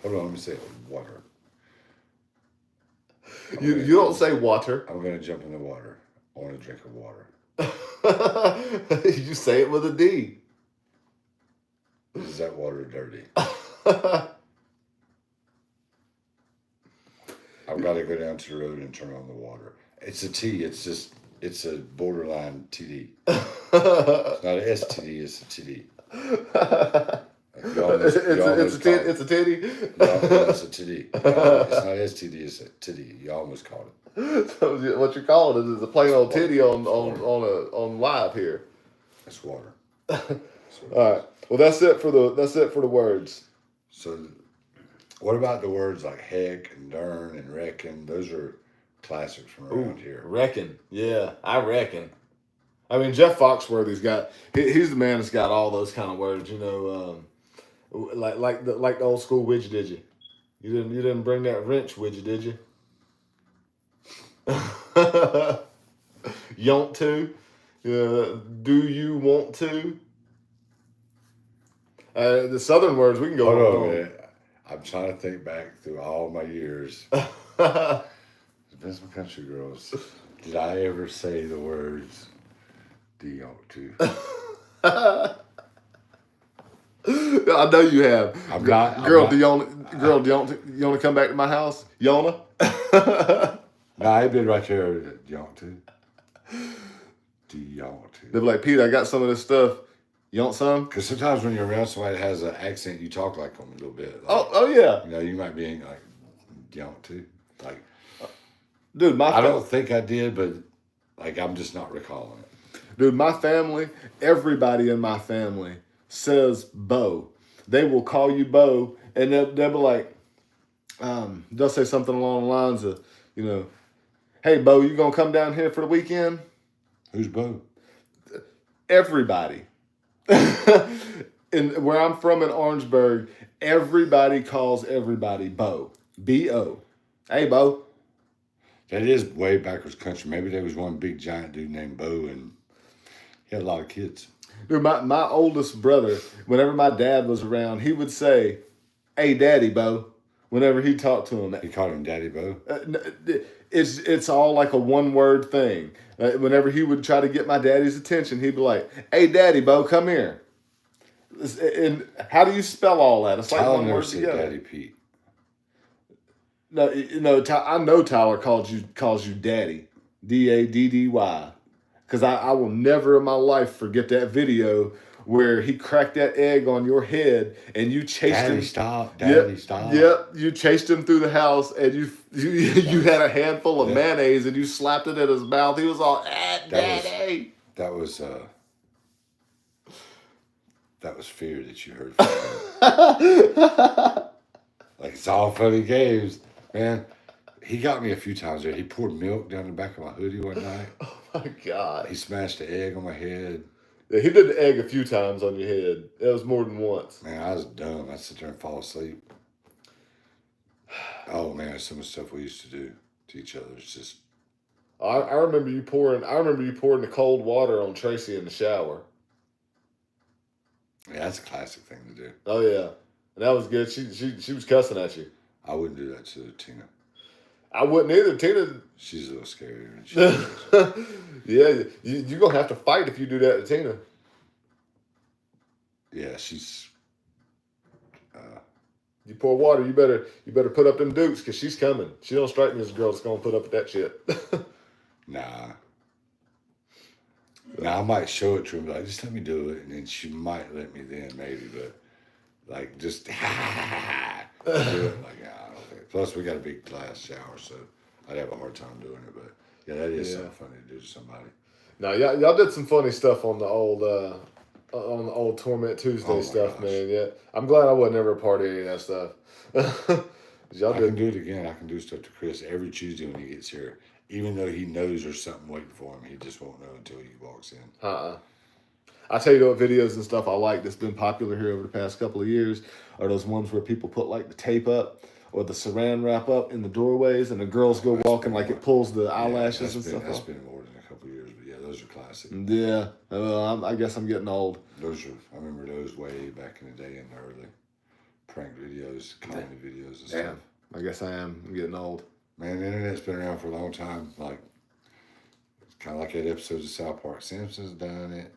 on, let me say it. Water. You don't say water. I'm going to jump in the water. I want a drink of water. You say it with a D. Is that water dirty? I've got to go down to the road and turn on the water. It's a T. It's a borderline TD. It's not an STD. It's a TD. It's a titty. It's a titty. It's not STD. It's a titty. You almost caught it. So what you're calling it is a plain old titty on live here. It's water. All right. Well, that's it for the words. So, what about the words like heck and darn and reckon? Those are classics from around here. Reckon. Yeah, I reckon. I mean, Jeff Foxworthy's got. He's the man that's got all those kind of words. Like the old school. Would you? Did you? You didn't bring that wrench, would you? Did you? You want to? Do you want to? The southern words we can go Hold on. on, man. I'm trying to think back through all my years. It's been some country girls. Did I ever say the words? Do you want to? I know you have. I'm not. Girl, I'm not. do you want to come back to my house? Yona? Nah, I've been right there. Do you want to? Do you want to? They'll be like, Pete, I got some of this stuff. You want some? Because sometimes when you're around somebody that has an accent, you talk like them a little bit. Like, Oh yeah. You know, you might be like, do you want to? Like, dude, I don't think I did, but like, I'm just not recalling it. Dude, my family, everybody in my family says Bo. They will call you Bo, and they'll be like, they'll say something along the lines of, you know, hey, Bo, you gonna come down here for the weekend? Who's Bo? Everybody. And where I'm from in Orangeburg, everybody calls everybody Bo. B-O. Hey, Bo. That is way backwards country. Maybe there was one big giant dude named Bo, and he had a lot of kids. Dude, my oldest brother, whenever my dad was around, he would say, hey, Daddy, Bo, whenever he talked to him. He called him Daddy Bo? It's all like a one-word thing. Whenever he would try to get my daddy's attention, he'd be like, hey, Daddy, Bo, come here. And how do you spell all that? It's like Tyler one never word said together. Daddy Pete. No, I know Tyler calls you Daddy, Daddy, because I will never in my life forget that video where he cracked that egg on your head and you chased him. Daddy, stop. Yep, you chased him through the house and you had a handful of mayonnaise and you slapped it in his mouth. He was all, Daddy. That was fear that you heard from him. Like, it's all funny games. Man, he got me a few times there. He poured milk down the back of my hoodie one night. Oh my God. He smashed the egg on my head. Yeah, he did the egg a few times on your head. It was more than once. Man, I was dumb. I'd sit there and fall asleep. Oh man, some of the stuff we used to do to each other. It's just. I remember you pouring the cold water on Tracy in the shower. Yeah, that's a classic thing to do. Oh yeah, and that was good. She was cussing at you. I wouldn't do that to Tina. I wouldn't either. Tina. She's a little scarier than she is. Yeah, you're going to have to fight if you do that to Tina. Yeah, she's... you pour water, you better put up them dukes because she's coming. She don't strike me as a girl that's going to put up with that shit. Nah, I might show it to her, like, just let me do it, and then she might let me then, maybe, but, like, just, do it. Like, I don't think. Plus, we got a big glass shower, so I'd have a hard time doing it, but, yeah, that is something funny to do to somebody. Now, y'all did some funny stuff on the old Torment Tuesday stuff, gosh. man. Yeah, I'm glad I wasn't ever a part of any of that stuff. I can do it again. I can do stuff to Chris every Tuesday when he gets here. Even though he knows there's something waiting for him, he just won't know until he walks in. I tell you what videos and stuff I like that's been popular here over the past couple of years are those ones where people put like the tape up or the saran wrap up in the doorways and the girls go walking like it pulls the eyelashes and stuff That's off. been more than a couple of years, but yeah, those are classic. Yeah, I guess I'm getting old. I remember those way back in the day in the early prank videos, comedy videos and stuff. I guess I am. I'm getting old. Man, the internet's been around for a long time. Like, it's kind of like that episode of South Park. Simpsons done it.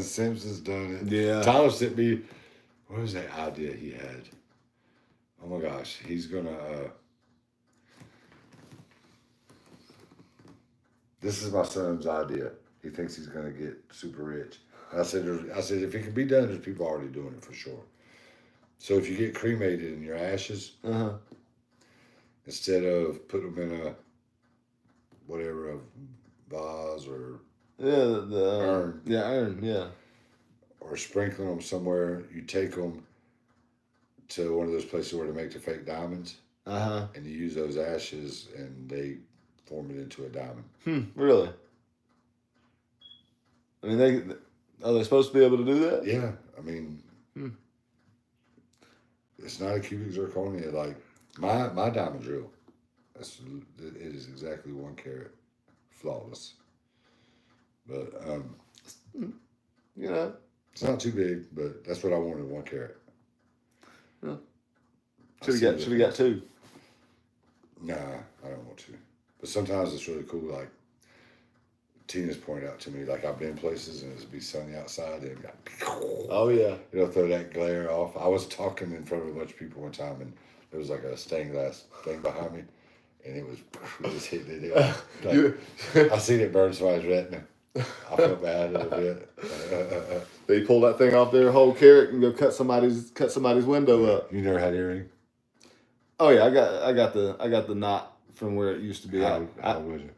Simpsons done it. Yeah. Tyler sent me, what was that idea he had? Oh my gosh, he's gonna, this is my son's idea. He thinks he's gonna get super rich. I said, if it can be done, there's people already doing it for sure. So if you get cremated in your ashes, instead of putting them in a vase or urn. Yeah, urn, yeah. Or sprinkling them somewhere, you take them to one of those places where they make the fake diamonds. And you use those ashes and they form it into a diamond. Really? I mean, are they supposed to be able to do that? Yeah, I mean, it's not a cubic zirconia. Like, my diamond's real. It is exactly 1 carat. Flawless. But, you know. It's not too big, but that's what I wanted, 1 carat. Yeah. Should have got 2. Nah, I don't want to. But sometimes it's really cool, like, Tina's pointed out to me, like I've been places and it'll be sunny outside and Oh yeah. it'll throw that glare off. I was talking in front of a bunch of people one time and there was like a stained glass thing behind me and it was just hitting it. Like, I seen it burn somebody's retina. I felt bad a little bit. They pull that thing off their whole carrot and go cut somebody's window up. You never had earring? Oh yeah, I got the knot from where it used to be. How was it?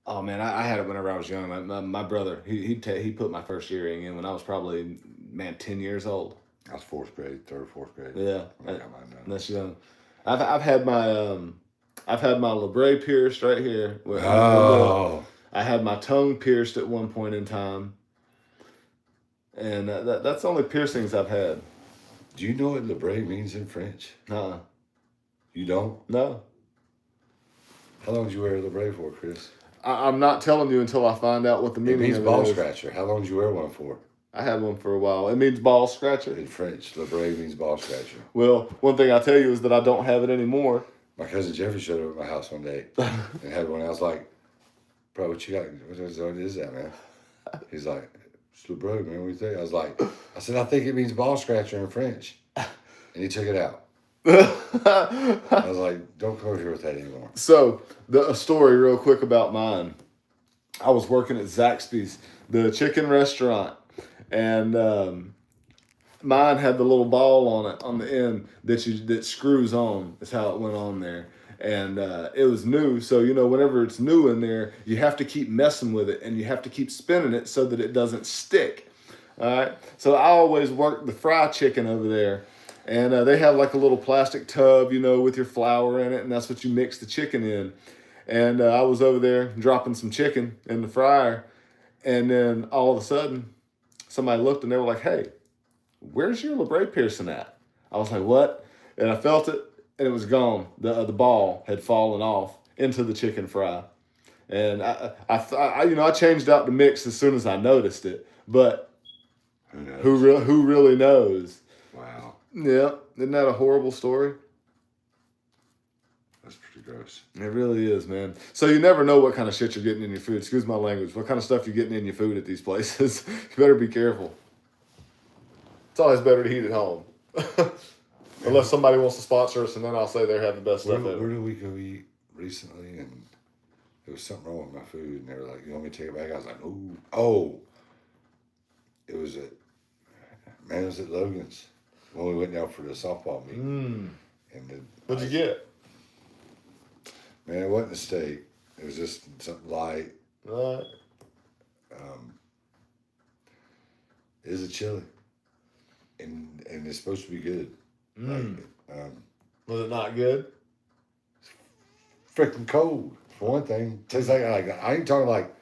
Oh man, I had it whenever I was young. My brother, he put my first earring in when I was probably 10 years old. I was fourth grade, third, fourth grade. Yeah, I got mine done. that's young. I've had my labret pierced right here. I had my tongue pierced at one point in time, and that's the only piercings I've had. Do you know what labret means in French? You don't? No. How long did you wear a labret for, Chris? I'm not telling you until I find out what the meaning means of ball it is. scratcher. How long did you wear one for? I had one for a while. It means ball scratcher. In French, labret means ball scratcher. Well, one thing I'll tell you is that I don't have it anymore. My cousin Jeffrey showed up at my house one day and had one. I was like, bro, what you got? What is that, man? He's like, it's labret, man. What do you think? I said, I think it means ball scratcher in French. And he took it out. I was like, don't come over here with that anymore. So, a story real quick about mine. I was working at Zaxby's, the chicken restaurant, and mine had the little ball on it on the end that screws on. Is how it went on there, and it was new. So whenever it's new in there, you have to keep messing with it, and you have to keep spinning it so that it doesn't stick. All right. So I always worked the fried chicken over there. And they have like a little plastic tub, with your flour in it, and that's what you mix the chicken in. And I was over there dropping some chicken in the fryer, and then all of a sudden, somebody looked and they were like, "Hey, where's your labret piercing at?" I was like, "What?" And I felt it, and it was gone. The ball had fallen off into the chicken fry, and I changed out the mix as soon as I noticed it. But who really knows? Wow. Yeah, isn't that a horrible story? That's pretty gross. It really is, man. So you never know what kind of shit you're getting in your food. Excuse my language. What kind of stuff you're getting in your food at these places. You better be careful. It's always better to eat at home. Unless somebody wants to sponsor us, and then I'll say they have the best stuff ever. Where did we go eat recently? And there was something wrong with my food. And they were like, you want me to take it back? I was like, ooh. Oh. It was at Logan's. When we went down for the softball meet. And What'd you get? Man, it wasn't a steak. It was just something light. Right. It is a chili. And it's supposed to be good. Was it not good? Freaking cold, for one thing. Tastes like I ain't talking like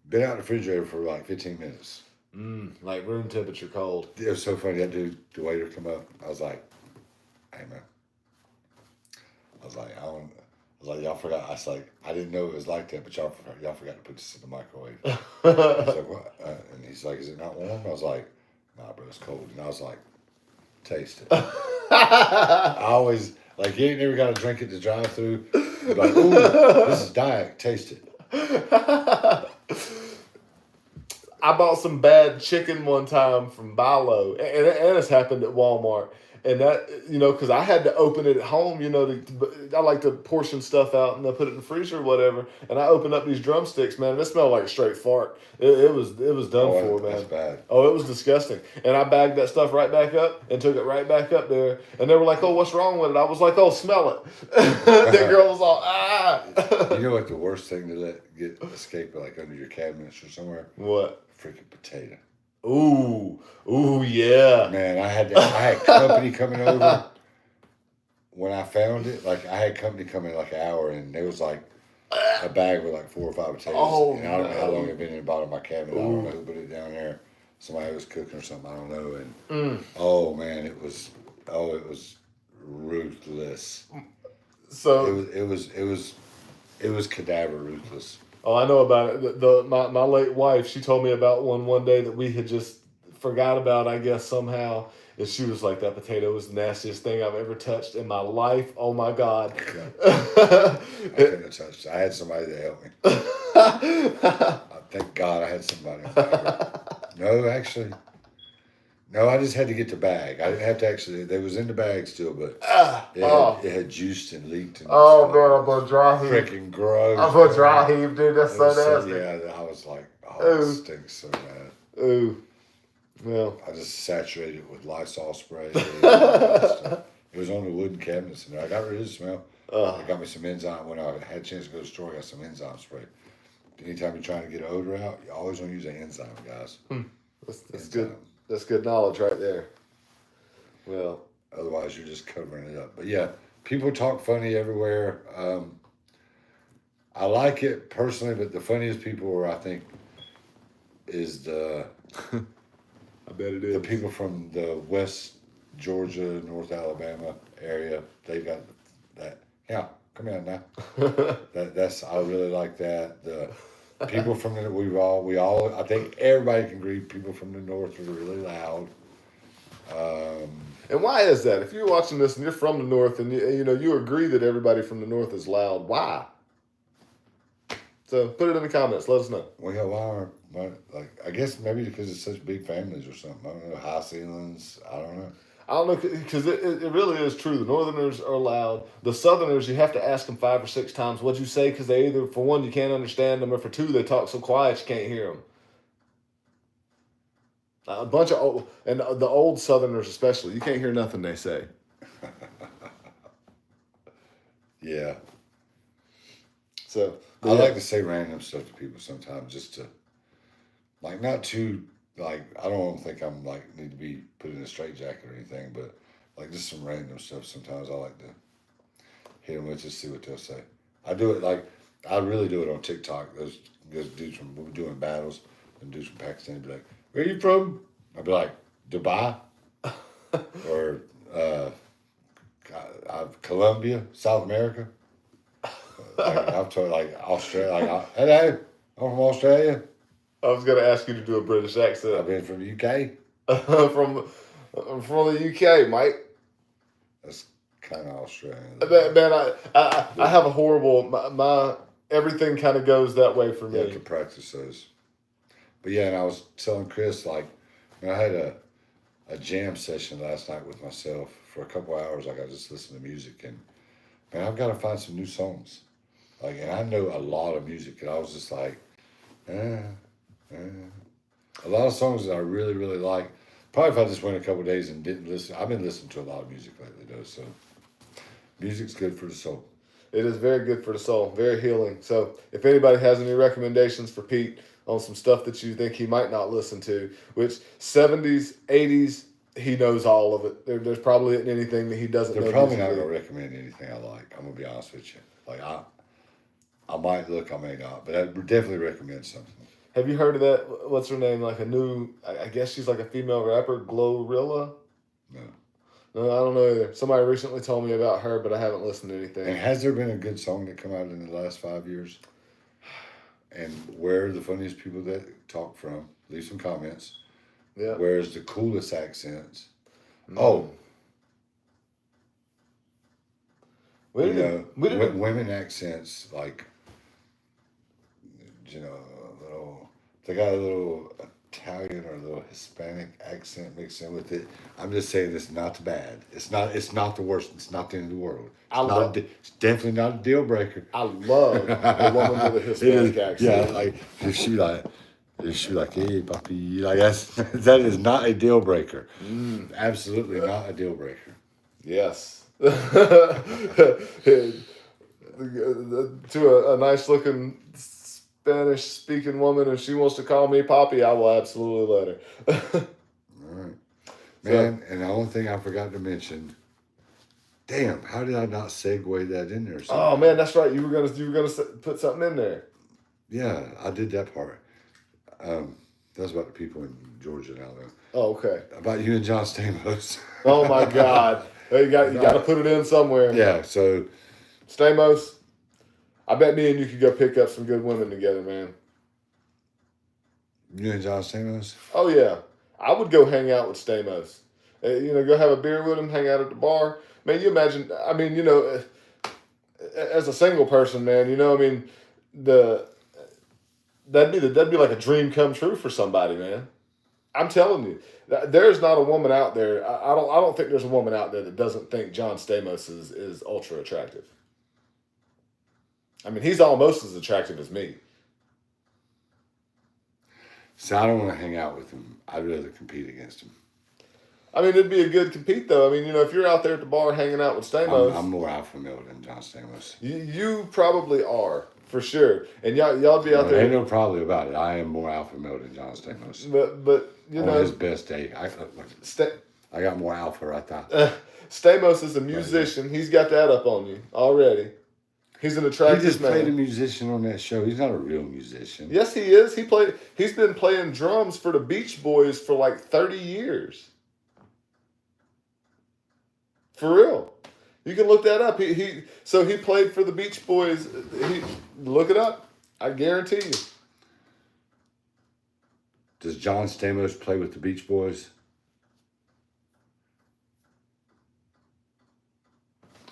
been out in the refrigerator for like 15 minutes. Like room temperature cold. It was so funny. That dude, the waiter, come up. I was like, "Hey man," I was like, "Y'all forgot." I was like, "I didn't know it was like that, but y'all forgot to put this in the microwave." I was like, "What?" And he's like, "Is it not warm?" I was like, "Nah, bro, it's cold." And I was like, "Taste it." I always like you ain't never got to drink it to drive through. Like, ooh, this is diet. Taste it. I bought some bad chicken one time from Bilo, and it's happened at Walmart. And that, because I had to open it at home, I like to portion stuff out and then put it in the freezer or whatever. And I opened up these drumsticks, man, and it smelled like a straight fart. It was done for, man. That's bad. Oh, it was disgusting. And I bagged that stuff right back up and took it right back up there. And they were like, "Oh, what's wrong with it?" I was like, "Oh, smell it." The girl was all, "Ah." You know what the worst thing to let get escape like under your cabinets or somewhere? What? Freaking potato. Ooh, yeah. Man, I had company coming over when I found it. Like I had company come in like an hour, and there was like a bag with like 4 or 5 potatoes. Oh, and I don't know how long it had been in the bottom of my cabinet. I don't know who put it down there. Somebody was cooking or something. I don't know. And oh man, it was ruthless. So it was cadaver ruthless. Oh, I know about it. My late wife, she told me about one day that we had just forgot about, I guess, somehow. And she was like, that potato was the nastiest thing I've ever touched in my life. Oh my God. I couldn't have touched it. I had somebody to help me. Thank God I had somebody. No, actually. No, I just had to get the bag. I didn't have to actually. They was in the bag still, but it had juiced and leaked. And oh man, I'm gonna dry heave. Freaking gross. I'm gonna dry heave, dude. That's so nasty. Yeah, I was like, oh, it stinks so bad. Ooh. Well, I just saturated it with Lysol spray. It was on the wooden cabinets, and I got rid of the smell. I got me some enzyme when I had a chance to go to the store. I got some enzyme spray. Anytime you're trying to get an odor out, you always want to use an enzyme, guys. That's good. That's good knowledge right there. Well, otherwise you're just covering it up. But yeah, people talk funny everywhere. I like it personally, but the funniest people I think is the. I bet it is. The people from the West Georgia, North Alabama area. They got that. Yeah, come on now. That's I really like that. The people from the we all I think everybody can agree people from the north are really loud. And why is that? If you're watching this and you're from the north and you agree that everybody from the north is loud, why? So put it in the comments. Let us know. Well, yeah, why I guess maybe because it's such big families or something. I don't know. High ceilings. I don't know. I don't know, because it really is true. The northerners are loud. The southerners, you have to ask them 5 or 6 times what you say, because they either, for one, you can't understand them, or for two, they talk so quiet you can't hear them. A bunch of old, and the old southerners especially, you can't hear nothing they say. Yeah. So I like to say random stuff to people sometimes, just to, like, not too. Like, I don't think I'm, like, need to be put in a straitjacket or anything, but, like, just some random stuff sometimes I like to hit them with, just see what they'll say. I do it, like, I really do it on TikTok. Those dudes from doing battles, and dudes from Pakistan be like, where are you from? I'd be like, Dubai, or Colombia, South America. Like, I've told, like, Australia, like, hello, I'm from Australia. I was going to ask you to do a British accent. I've been from the UK. from the UK, Mike. That's kind of Australian. Man, I have a horrible, my everything kind of goes that way for me. You have to practice those. But yeah, and I was telling Chris, like, I had a jam session last night with myself for a couple hours. Like, I just listened to music, and man, I've got to find some new songs. Like, and I know a lot of music, and I was just like, a lot of songs that I really, really like. Probably if I just went a couple days and didn't listen. I've been listening to a lot of music lately, though. So music's good for the soul. It is very good for the soul. Very healing. So if anybody has any recommendations for Pete on some stuff that you think he might not listen to, which 70s, 80s, he knows all of it. There's probably isn't anything that he doesn't know. They're probably not going to recommend anything I like. I'm going to be honest with you. Like, I might look, I may not. But I would definitely recommend something. Have you heard of that? What's her name? Like a new, I guess she's like a female rapper, Glorilla? No. No, I don't know either. Somebody recently told me about her, but I haven't listened to anything. And has there been a good song that come out in the last 5 years? And where are the funniest people that talk from? Leave some comments. Yeah. Where's the coolest accents? No. Women accents, like, they got a little Italian or a little Hispanic accent mixed in with it. I'm just saying it's not bad. It's not the worst. It's not the end of the world. It's definitely not a deal breaker. I love a woman with a Hispanic accent. Yeah, like if she like, hey, papi, like that is not a deal breaker. Absolutely not a deal breaker. Yes. To a nice looking Spanish speaking woman, and she wants to call me Poppy, I will absolutely let her. All right, man. And the only thing I forgot to mention, damn, how did I not segue that in there? Oh man, that's right. You were gonna put something in there. Yeah, I did that part. That was about the people in Georgia and Alabama. Oh, okay. About you and John Stamos. Oh my God, you got to put it in somewhere. Yeah. So Stamos, I bet me and you could go pick up some good women together, man. You and John Stamos? Oh, yeah. I would go hang out with Stamos. Go have a beer with him, hang out at the bar. Man, you imagine, I mean, as a single person, man, I mean, that'd be like a dream come true for somebody, man. I'm telling you, there's not a woman out there. I don't think there's a woman out there that doesn't think John Stamos is ultra attractive. I mean, he's almost as attractive as me. So I don't want to hang out with him. I'd rather compete against him. I mean, it'd be a good compete, though. I mean, if you're out there at the bar hanging out with Stamos, I'm more alpha male than John Stamos. You probably are, for sure. And y'all be out there. Ain't no probably about it. I am more alpha male than John Stamos. But on his best day, I got more alpha right there. Stamos is a musician. Right. He's got that up on you already. He's an attractive man. He just played a musician on that show. He's not a real musician. Yes, he is. He's been playing drums for the Beach Boys for like 30 years. For real. You can look that up. He played for the Beach Boys. Look it up. I guarantee you. Does John Stamos play with the Beach Boys?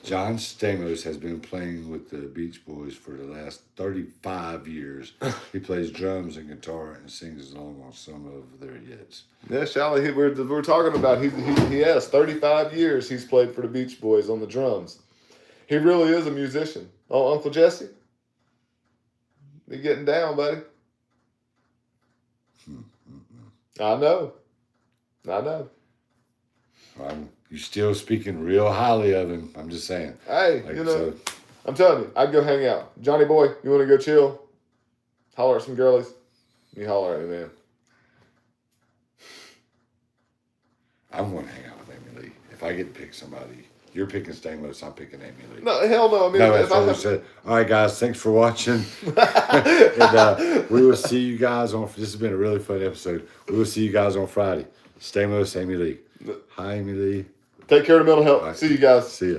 John Stamos has been playing with the Beach Boys for the last 35 years. He plays drums and guitar and sings along on some of their hits. Yeah, Sally, we're talking about he has 35 years he's played for the Beach Boys on the drums. He really is a musician. Oh, Uncle Jesse? You getting down, buddy? I know. You're still speaking real highly of him. I'm just saying. Hey, I'm telling you, I'd go hang out. Johnny boy, you want to go chill? Holler at some girlies? You holler at me, man. I'm going to hang out with Amy Lee. If I get to pick somebody, you're picking Stamos, I'm picking Amy Lee. No, hell no. I mean, that's what we said. All right, guys, thanks for watching. And we will see you guys on. This has been a really fun episode. We will see you guys on Friday. Stamos, Amy Lee. Hi, Amy Lee. Take care of the mental health. Right. See you guys. See ya.